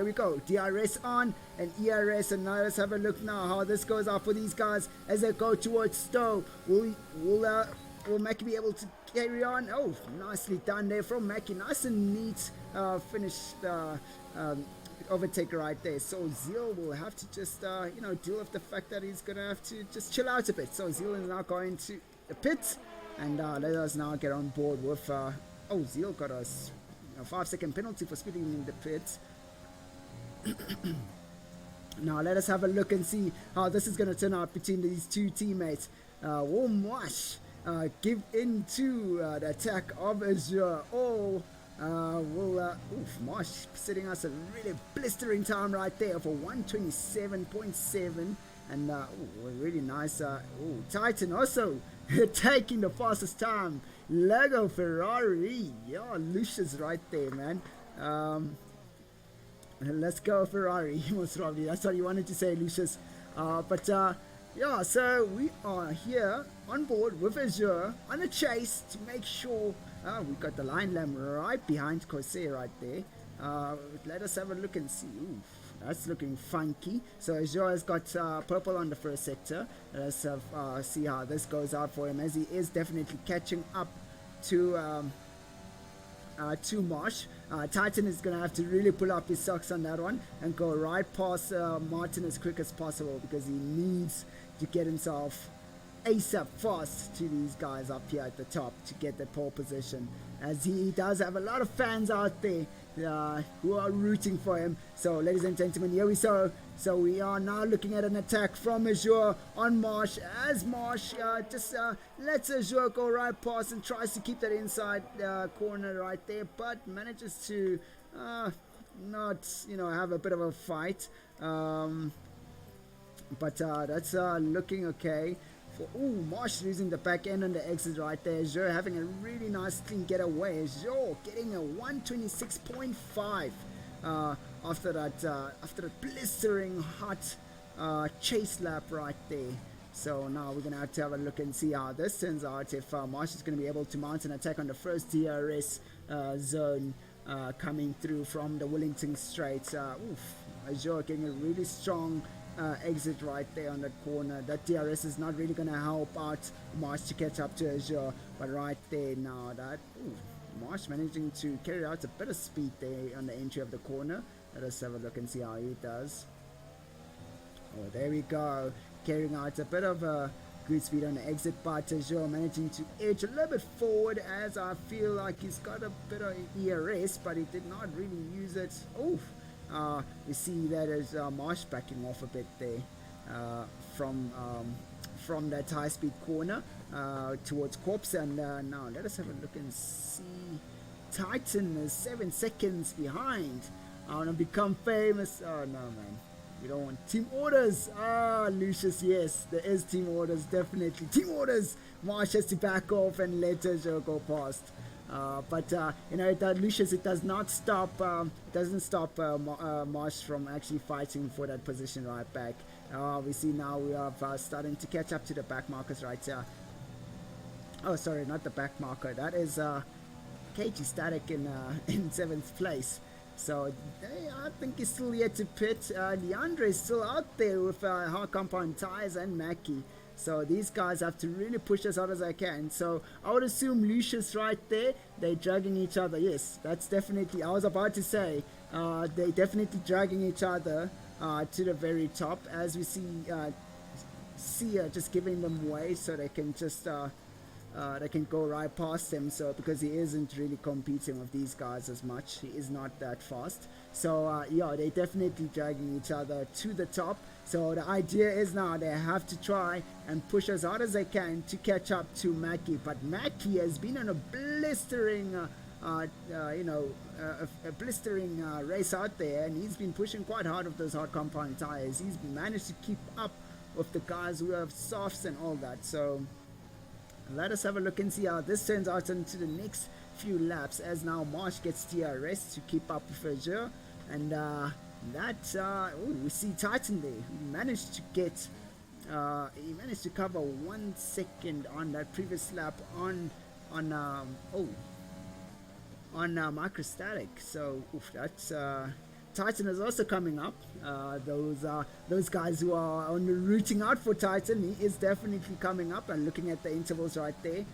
A: we go. DRS on and ERS. And now let's have a look now how this goes out for these guys as they go towards Stowe. Will Mackie be able to carry on? Oh, nicely done there from Mackie. Nice and neat finished overtake right there. So Zeal will have to just deal with the fact that he's gonna have to just chill out a bit. So Zeal is now going to the pit, and let us now get on board with Zeal got us a 5-second penalty for speeding in the pits. Now let us have a look and see how this is going to turn out between these two teammates. Will Marsh give in to the attack of Azure? Or will Marsh setting us a really blistering time right there for 127.7. And really nice. Titan also taking the fastest time. Lego Ferrari. Yeah, Lucius right there, man. Let's go Ferrari. Most probably that's what you wanted to say, Lucius. Yeah, so we are here on board with Azure on a chase to make sure we got the line lamp right behind Corsair right there. Let us have a look and see. Ooh, that's looking funky. So Azure has got purple on the first sector. Let's see how this goes out for him, as he is definitely catching up to Marsh. Titan is going to have to really pull up his socks on that one and go right past Martin as quick as possible, because he needs to get himself ASAP fast to these guys up here at the top to get the pole position, as he does have a lot of fans out there. who are rooting for him. So, ladies and gentlemen, here we go. So we are now looking at an attack from Azure on Marsh, as Marsh just lets Azure go right past and tries to keep that inside corner right there, but manages to not, have a bit of a fight. But that's looking okay. Marsh losing the back end on the exit right there. Azure having a really nice clean getaway. Azure getting a 126.5 after that blistering hot chase lap right there. So now we're gonna have to have a look and see how this turns out. If Marsh is gonna be able to mount an attack on the first DRS zone coming through from the Wellington Straits. Azure getting a really strong exit right there on that corner. That DRS is not really going to help out Marsh to catch up to Azure, but right there now, that Marsh managing to carry out a bit of speed there on the entry of the corner. Let us have a look and see how he does. Oh, there we go, carrying out a bit of a good speed on the exit, but Azure managing to edge a little bit forward, as I feel like he's got a bit of ERS, but he did not really use it. We see that as Marsh backing off a bit there from that high-speed corner towards Corpse, and now let us have a look and see. Titan is 7 seconds behind. I want to become famous. Oh no, man, we don't want team orders. Lucius, yes, there is team orders, definitely team orders. Marsh has to back off and let Azure go past. But Lucius, it does not stop. Doesn't stop Marsh from actually fighting for that position right back. We see now we are starting to catch up to the back markers right here. Oh, sorry, not the back marker. That is KG Static in 7th place. So I think he's still yet to pit. Leandre is still out there with hard compound tires and Mackie. So these guys have to really push as hard as I can. So I would assume Lucius right there, they're dragging each other. Yes, that's definitely, I was about to say, they're definitely dragging each other to the very top, as we see Sia just giving them way so they can just they can go right past him. So because he isn't really competing with these guys as much, he is not that fast. So yeah, they're definitely dragging each other to the top. So the idea is now they have to try and push as hard as they can to catch up to Mackie. But Mackie has been on a blistering, a blistering race out there, and he's been pushing quite hard with those hard compound tires. He's managed to keep up with the guys who have softs and all that. So let us have a look and see how this turns out into the next few laps, as now Marsh gets DRS to keep up with Azure, and we see Titan there. He managed to get he managed to cover 1 second on that previous lap on microstatic. So that's Titan is also coming up. Those guys who are on the rooting out for Titan, he is definitely coming up. And looking at the intervals right there,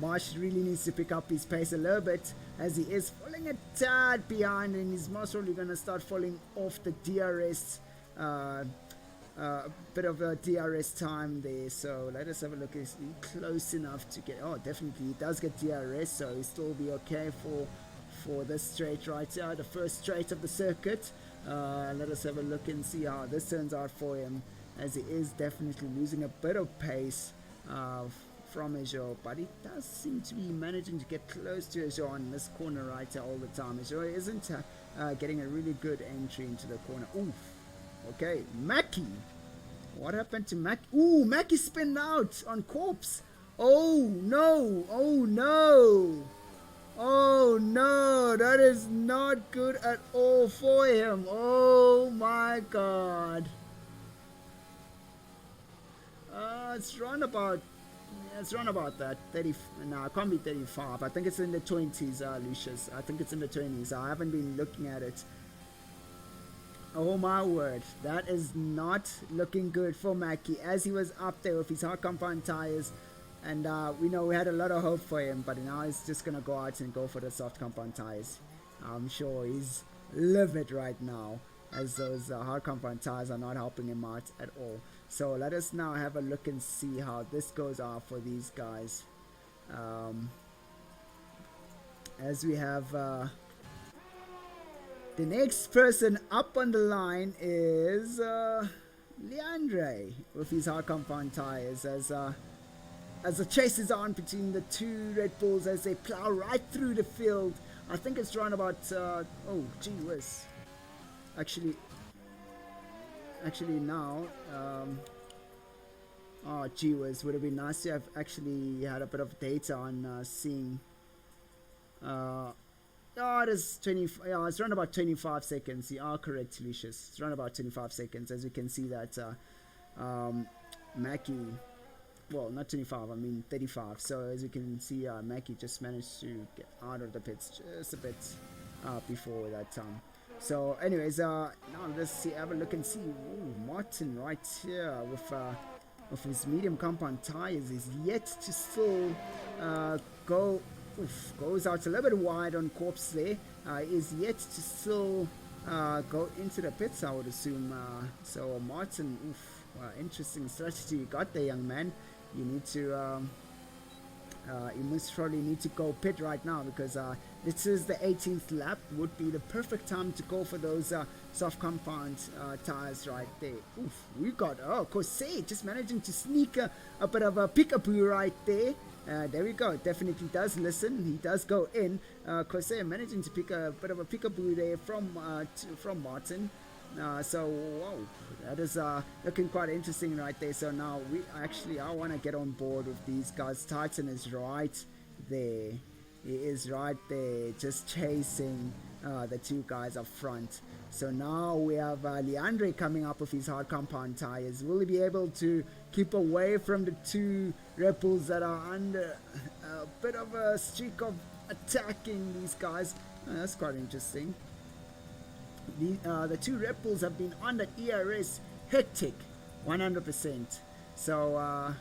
A: Marsh really needs to pick up his pace a little bit, as he is falling a tad behind, and he's most probably going to start falling off the DRS, bit of a DRS time there. So let us have a look. Is he close enough to get, definitely he does get DRS, so he'll still be okay for this straight right here, the first straight of the circuit. Let us have a look and see how this turns out for him, as he is definitely losing a bit of pace from Azure, but he does seem to be managing to get close to Azure on this corner right here all the time. Azure isn't getting a really good entry into the corner. Oof. Okay, Mackie. What happened to Mackie? Ooh, Mackie spinned out on Corpse. Oh no! Oh no! Oh no! That is not good at all for him. Oh my god! It's around about that 30. No, it can't be 35. I think it's in the 20s, Lucius. I think it's in the 20s. I haven't been looking at it. Oh my word, that is not looking good for Mackie, as he was up there with his hard compound tires, and we know we had a lot of hope for him, but now he's just gonna go out and go for the soft compound tires. I'm sure he's livid right now, as those hard compound tires are not helping him out at all. So let us now have a look and see how this goes out for these guys. as we have the next person up on the line is Leandre with his hard compound tires as the chase is on between the two Red Bulls as they plow right through the field. I think it's around about oh gee whiz, actually now oh gee whiz, would have been nice to have actually had a bit of data on seeing oh, it is 20. Yeah, it's around about 25 seconds. You are correct, Lucius. It's around about 25 seconds, as we can see that Mackie, well, not 25, I mean 35. So as you can see, Mackie just managed to get out of the pits just a bit before that time. So, anyways, now let's see, have a look and see. Ooh, Martin right here with his medium compound tires is yet to still go. Goes out a little bit wide on Corpse there. Is yet to still go into the pits, I would assume. So Martin, interesting strategy you got there, young man. You need to, you most probably need to go pit right now because this is the 18th lap. Would be the perfect time to go for those soft compound tires right there. We got, Kosei just managing to sneak a bit of a peekaboo right there. There we go. Definitely does listen. He does go in. Kosei managing to pick a bit of a peekaboo there from Martin. So wow, that is looking quite interesting right there. So now I want to get on board with these guys. Titan is right there. He is right there, just chasing the two guys up front. So now we have Leandre coming up with his hard compound tires. Will he be able to keep away from the two Red Bulls that are under a bit of a streak of attacking these guys? That's quite interesting. The two Red Bulls have been on the ERS hectic 100%. So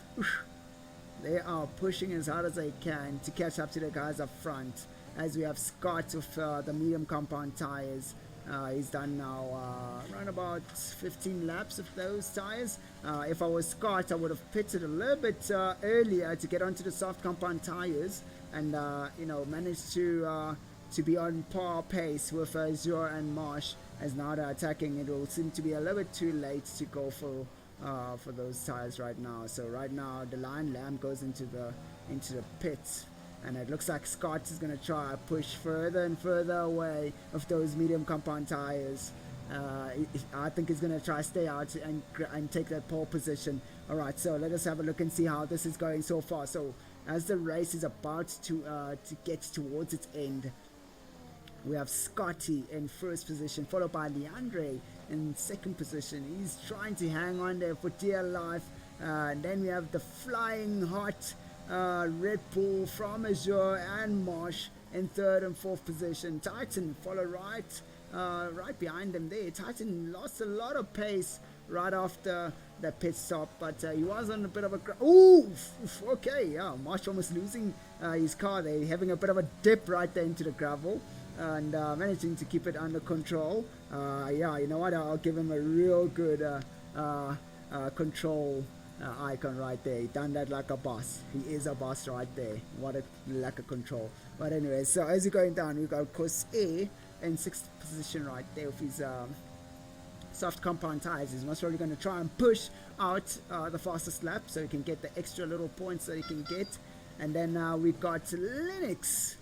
A: they are pushing as hard as they can to catch up to the guys up front. As we have Scott with the medium compound tires. He's done now around about 15 laps of those tires. If I was Scott, I would have pitted a little bit earlier to get onto the soft compound tires and managed to be on par pace with Azure and Marsh. As now they're attacking, it will seem to be a little bit too late to go for those tires right now. So right now the Lion Lamb goes into the pits. And it looks like Scott is going to try to push further and further away of those medium compound tires. I think he's going to try to stay out and take that pole position. Alright, so let us have a look and see how this is going so far. So as the race is about to get towards its end, we have Scotty in first position, followed by Leandre in second position. He's trying to hang on there for dear life. And then we have the flying hot Red Bull from Azure and Marsh in third and fourth position. Titan follow right behind them there. Titan lost a lot of pace right after the pit stop, but he was on a bit of a okay, yeah, Marsh almost losing his car there, having a bit of a dip right there into the gravel and managing to keep it under control. Yeah, you know what, I'll give him a real good control icon right there. He done that like a boss. He is a boss right there. What a lack of control. But anyway, so as you're going down, we got course A in sixth position right there with his soft compound tires. He's most probably going to try and push out the fastest lap so he can get the extra little points that he can get. And then we got Linux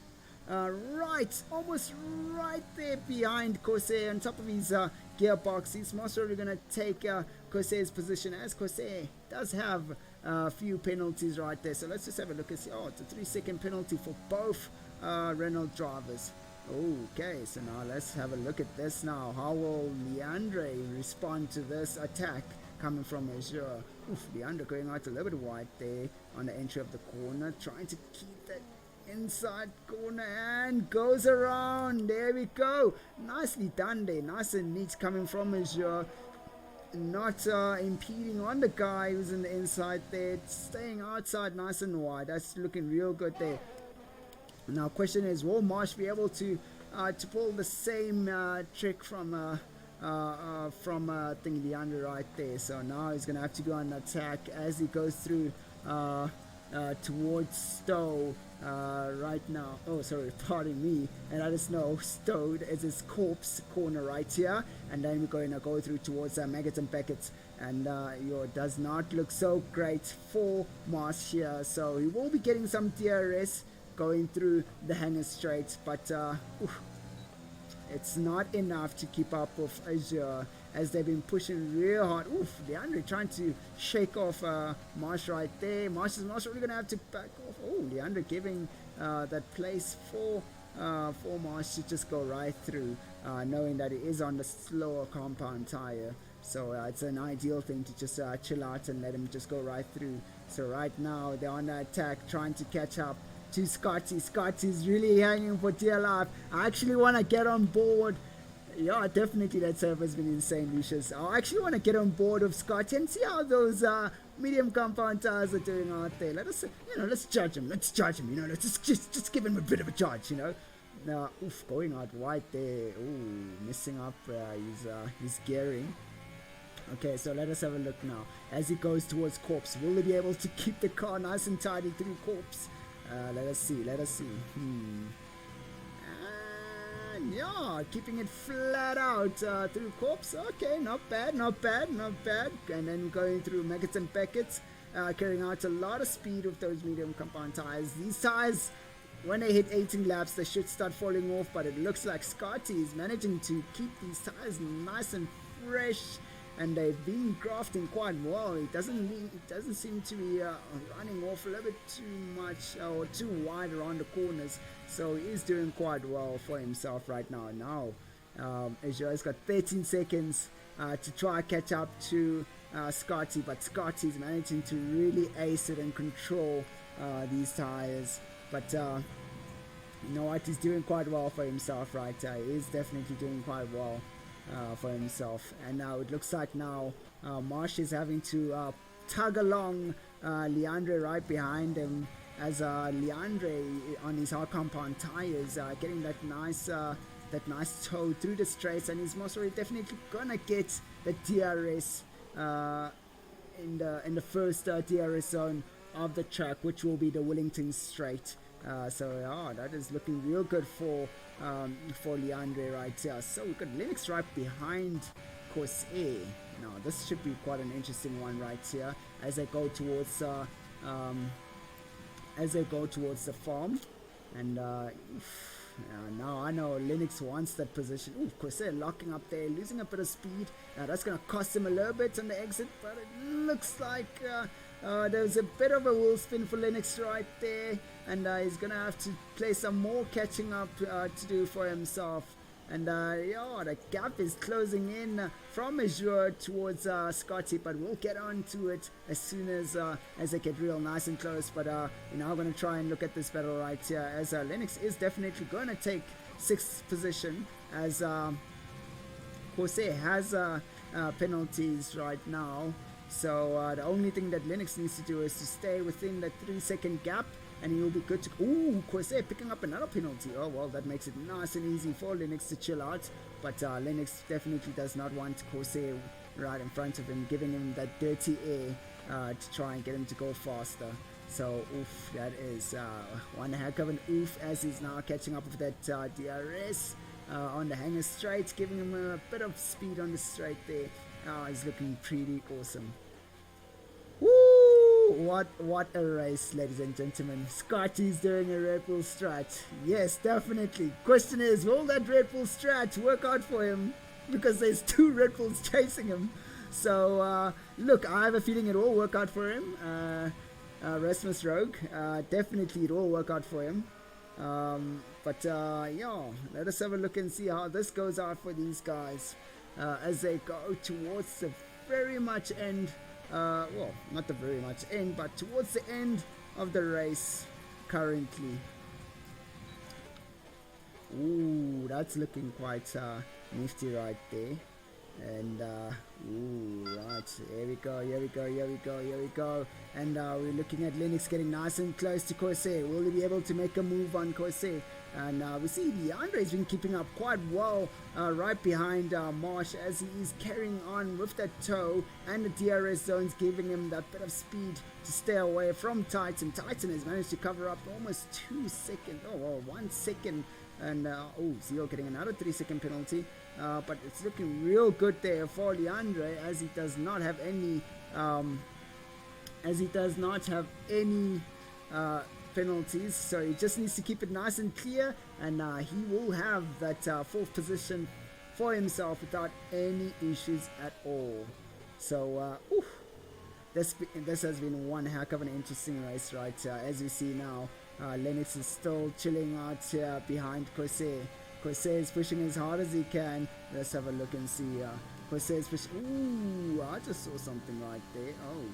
A: almost right there behind Corsair on top of his gearbox. He's most probably going to take Corsair's position, as Corsair does have a few penalties right there. So let's just have a look and see. Oh, it's a 3-second penalty for both Renault drivers. Okay, so now let's have a look at this now. How will Leandre respond to this attack coming from Azure? Leandre going out a little bit wide there on the entry of the corner, trying to keep that inside corner and goes around. There we go. Nicely done there. Nice and neat coming from Azure. Not impeding on the guy who's in the inside there. Staying outside nice and wide. That's looking real good there. Now question is, will Marsh be able to pull the same trick from Leandre right there? So now he's going to have to go on attack as he goes through towards Stowe right now. Oh, sorry, pardon me. And let us know Stowe is his corpse corner right here, and then we're going to go through towards Maggots and Beckett. And it does not look so great for Marsh here, so he will be getting some DRS going through the Hanger Straight, but it's not enough to keep up with Azure as they've been pushing real hard. Oof, Leandre trying to shake off Marsh right there. Marsh is not really going to have to back off. Oh, Leandre giving that place for Marsh to just go right through, knowing that it is on the slower compound tire. So it's an ideal thing to just chill out and let him just go right through. So right now they're on the attack, trying to catch up to Scotty. Scotty's really hanging for dear life. I actually want to get on board. Yeah, definitely that serve has been insane, Lucius. I actually want to get on board with Scotty and see how those medium compound tires are doing out there. Let's judge him. Let's judge him. Let's just give him a bit of a judge. Now, going out wide there. Ooh, messing up his gearing. Okay, so let us have a look now. As he goes towards Corpse, will he be able to keep the car nice and tidy through Corpse? Let us see. And yeah, keeping it flat out through Corpse. Okay, not bad. And then going through Maggots and Beckett, carrying out a lot of speed with those medium compound tires. These tires, when they hit 18 laps, they should start falling off, but it looks like Scotty is managing to keep these tires nice and fresh. And they've been grafting quite well. It doesn't seem to be running off a little bit too much or too wide around the corners. So he is doing quite well for himself right now. Azura's got 13 seconds to try and catch up to Scotty, but Scotty's managing to really ace it and control these tires. But you know what? He's doing quite well for himself right there. He is definitely doing quite well for himself. And now it looks like now Marsh is having to tug along Leandre right behind him, as Leandre on his hard compound tires getting that nice toe through the straights, and he's most definitely gonna get the DRS in the first DRS zone of the track, which will be the Wellington Straight. So that is looking real good for Leandre right here. So we've got Linux right behind Corsair. Now this should be quite an interesting one right here as they go towards the farm. And now I know Linux wants that position. Ooh, Corsair locking up there, losing a bit of speed. Now that's going to cost him a little bit on the exit, but it looks like there's a bit of a wheel spin for Linux right there, and he's going to have to play some more catching up to do for himself. And the gap is closing in from Azure towards Scotty, but we'll get on to it as soon as they get real nice and close. But we're now going to try and look at this battle right here, as Linux is definitely going to take 6th position, as Corsair has penalties right now. So the only thing that Linux needs to do is to stay within that 3-second gap, and he will be good to... Ooh, Corsair picking up another penalty. Oh, well, that makes it nice and easy for Linux to chill out. But Linux definitely does not want Corsair right in front of him, giving him that dirty air to try and get him to go faster. So, oof, that is one heck of an oof, as he's now catching up with that DRS on the hanger straight, giving him a bit of speed on the straight there. He's looking pretty awesome. What a race, ladies and gentlemen. Scotty's doing a Red Bull strat. Yes, definitely. Question is, will that Red Bull strat work out for him? Because there's 2 Red Bulls chasing him. So, look, I have a feeling it will work out for him. Rasmus Rogue, definitely it will work out for him. Yeah, let us have a look and see how this goes out for these guys as they go towards the very much end. Well, not the very much end, but towards the end of the race currently. Ooh, that's looking quite nifty right there. And right, here we go. And we're looking at Linux getting nice and close to Corsair. Will he be able to make a move on Corsair? And we see Leandre's been keeping up quite well right behind Marsh, as he is carrying on with that toe, and the DRS zones giving him that bit of speed to stay away from Titan. Titan has managed to cover up almost 2 seconds, oh well, 1 second, and Zio getting another 3-second penalty, but it's looking real good there for Leandre, as he does not have any penalties, so he just needs to keep it nice and clear, and he will have that 4th position for himself without any issues at all. So this has been one heck of an interesting race, right? As you see now, Lennox is still chilling out here behind Corsair. Corsair is pushing as hard as he can. Let's have a look and see. Corsair is pushing. Ooh, I just saw something right there. Oh,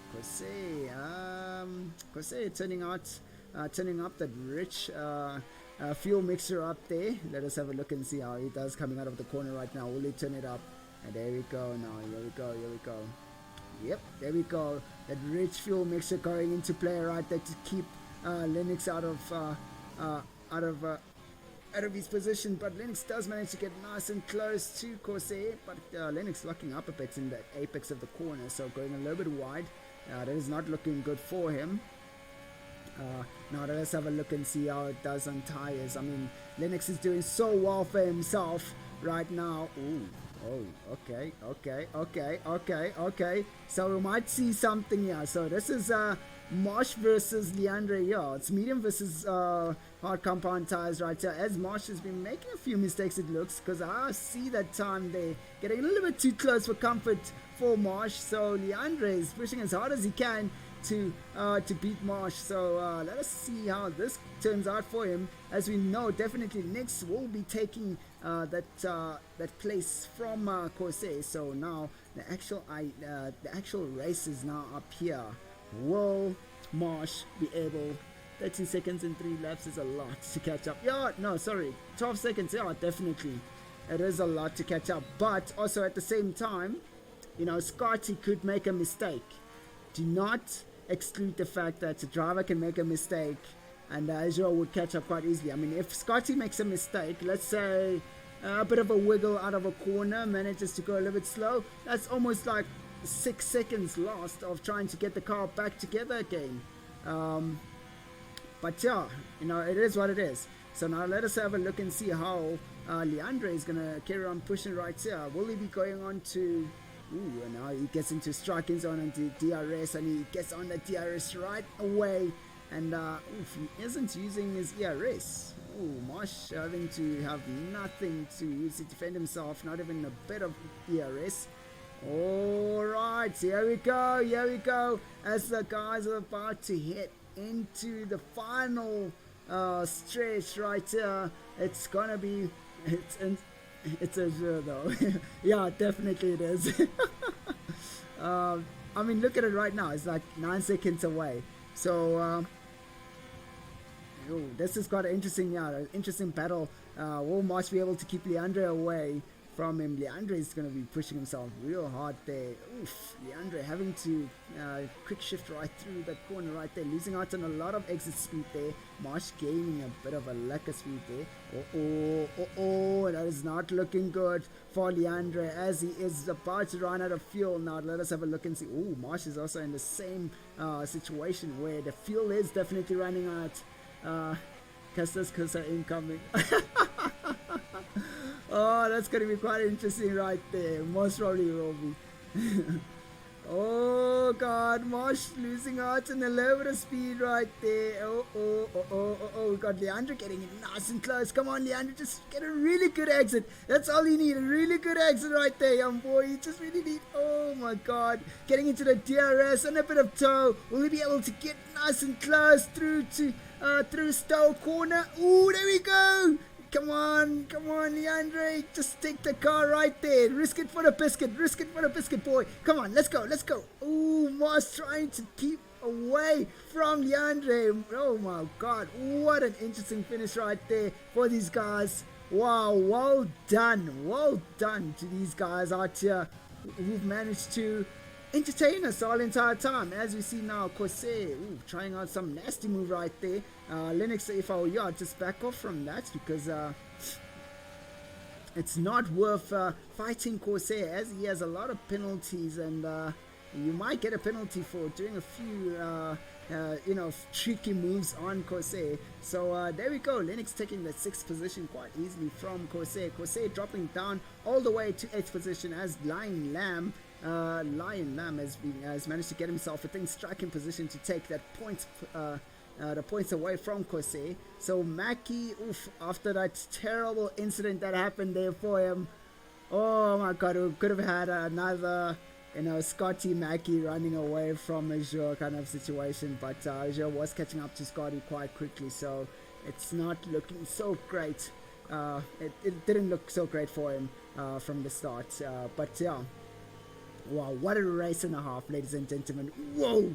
A: Corsair turning up that rich fuel mixture up there. Let us have a look and see how he does coming out of the corner right now. Will he turn it up? And there we go. Now here we go. Yep, there we go. That rich fuel mixture going into play right there to keep Lennox out of his position, but Lennox does manage to get nice and close to Corsair, but Lennox locking up a bit in the apex of the corner, so going a little bit wide. That is not looking good for him. Now let's have a look and see how it does on tires. I mean, Lennox is doing so well for himself right now. Ooh. Oh, okay. So we might see something here. So this is Marsh versus Leandre. Yeah, it's medium versus hard compound tires right here. As Marsh has been making a few mistakes, it looks, because I see that time there getting a little bit too close for comfort for Marsh. So Leandre is pushing as hard as he can to beat Marsh. So let us see how this turns out for him. As we know, definitely Nix will be taking that place from Corsair. So now the actual race is now up here. Will Marsh be able? 13 seconds in 3 laps is a lot to catch up. Yeah, no, sorry, 12 seconds. Yeah, definitely, it is a lot to catch up. But also at the same time, you know, Scotty could make a mistake. Do not exclude the fact that a driver can make a mistake, and Israel would catch up quite easily. I mean, if Scotty makes a mistake, let's say a bit of a wiggle out of a corner, manages to go a little bit slow, that's almost like 6 seconds lost of trying to get the car back together again. But yeah, you know, it is what it is. So now let us have a look and see how Leandre is going to carry on pushing right here. Will he be going on to... Ooh, and now he gets into striking zone and DRS, and he gets on the DRS right away, and he isn't using his ERS. Ooh, Marsh having to have nothing to use to defend himself, not even a bit of ERS. Alright, here we go, as the guys are about to hit into the final stretch right here. It's gonna be, it's a sure though. Yeah, definitely it is. I mean, look at it right now. It's like 9 seconds away. So this is quite an interesting battle. Will Marsh be able to keep Leandre away from him? Leandre is going to be pushing himself real hard there. Oof, Leandre having to quick shift right through that corner right there, losing out on a lot of exit speed there. Marsh gaining a bit of a lack of speed there. That is not looking good for Leandre, as he is about to run out of fuel. Now let us have a look and see. Oh, Marsh is also in the same situation where the fuel is definitely running out. Custis incoming. Oh, that's going to be quite interesting right there. Most probably will be. Oh God, Marsh losing out on a little bit of speed right there. We got Leandre getting it nice and close. Come on, Leandre, just get a really good exit. That's all you need, a really good exit right there, young boy. You just really need, oh my God, getting into the DRS and a bit of toe. Will he be able to get nice and close through to through Stowe corner? Ooh, there we go. Come on, Leandre. Just take the car right there. Risk it for the biscuit, boy. Come on, let's go. Ooh, Marsh trying to keep away from Leandre. Oh my God, what an interesting finish right there for these guys. Wow, well done to these guys out here who've managed to entertain us all entire time. As we see now, Corsair trying out some nasty move right there. Linux, if I were you, I'd just back off from that, because it's not worth fighting Corsair, as he has a lot of penalties, and you might get a penalty for doing a few tricky moves on Corsair. So there we go, Linux taking the 6th position quite easily from Corsair. Corsair dropping down all the way to 8th position, as Lion Lamb has managed to get himself, I think, striking position to take that the points away from Corsair. So Mackie, after that terrible incident that happened there for him, oh my god, we could have had another, Scotty Mackie running away from Azure kind of situation, but Azure was catching up to Scotty quite quickly, so it's not looking so great. It didn't look so great for him from the start, but yeah. Wow, what a race and a half, ladies and gentlemen. Whoa.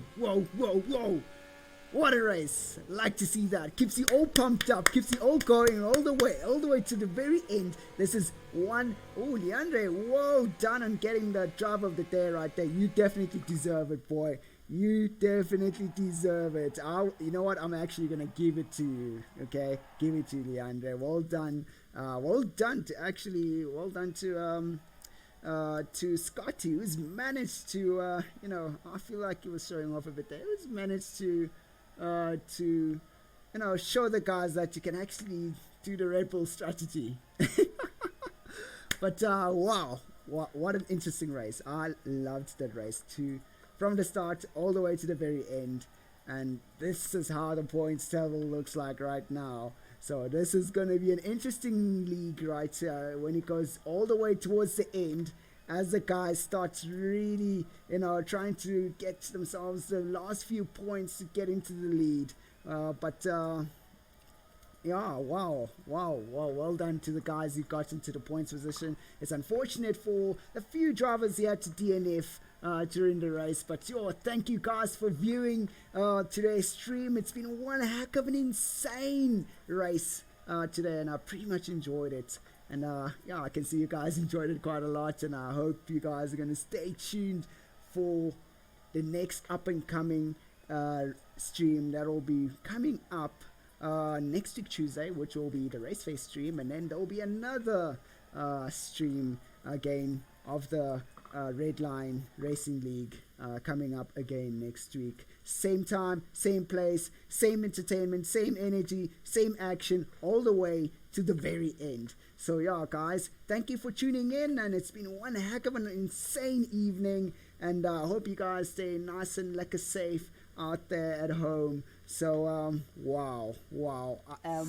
A: What a race. Like to see that. Keeps you all pumped up, keeps you all going all the way to the very end. This is one. Oh, Leandre, well done on getting the drive of the day right there. You definitely deserve it, boy. You definitely deserve it. You know what? I'm actually going to give it to you. Okay? Give it to you, Leandre. Well done. Well done to Scotty, who's managed to, I feel like he was showing off a bit there. Who's managed to show the guys that you can actually do the Red Bull strategy. But wow, what an interesting race. I loved that race from the start all the way to the very end. And this is how the points table looks like right now. So this is going to be an interesting league right here when it goes all the way towards the end, as the guys start really, trying to get themselves the last few points to get into the lead. Yeah, wow, well done to the guys who got into the points position. It's unfortunate for a few drivers here to DNF during the race, but thank you guys for viewing today's stream. It's been one heck of an insane race today, and I pretty much enjoyed it. And yeah, I can see you guys enjoyed it quite a lot, and I hope you guys are going to stay tuned for the next up and coming stream that will be coming up next week Tuesday, which will be the race face stream, and then there will be another stream again of the Redline Racing League coming up again next week. Same time, same place, same entertainment, same energy, same action, all the way to the very end. So yeah, guys, thank you for tuning in, and it's been one heck of an insane evening, and I hope you guys stay nice and safe out there at home. So wow, I am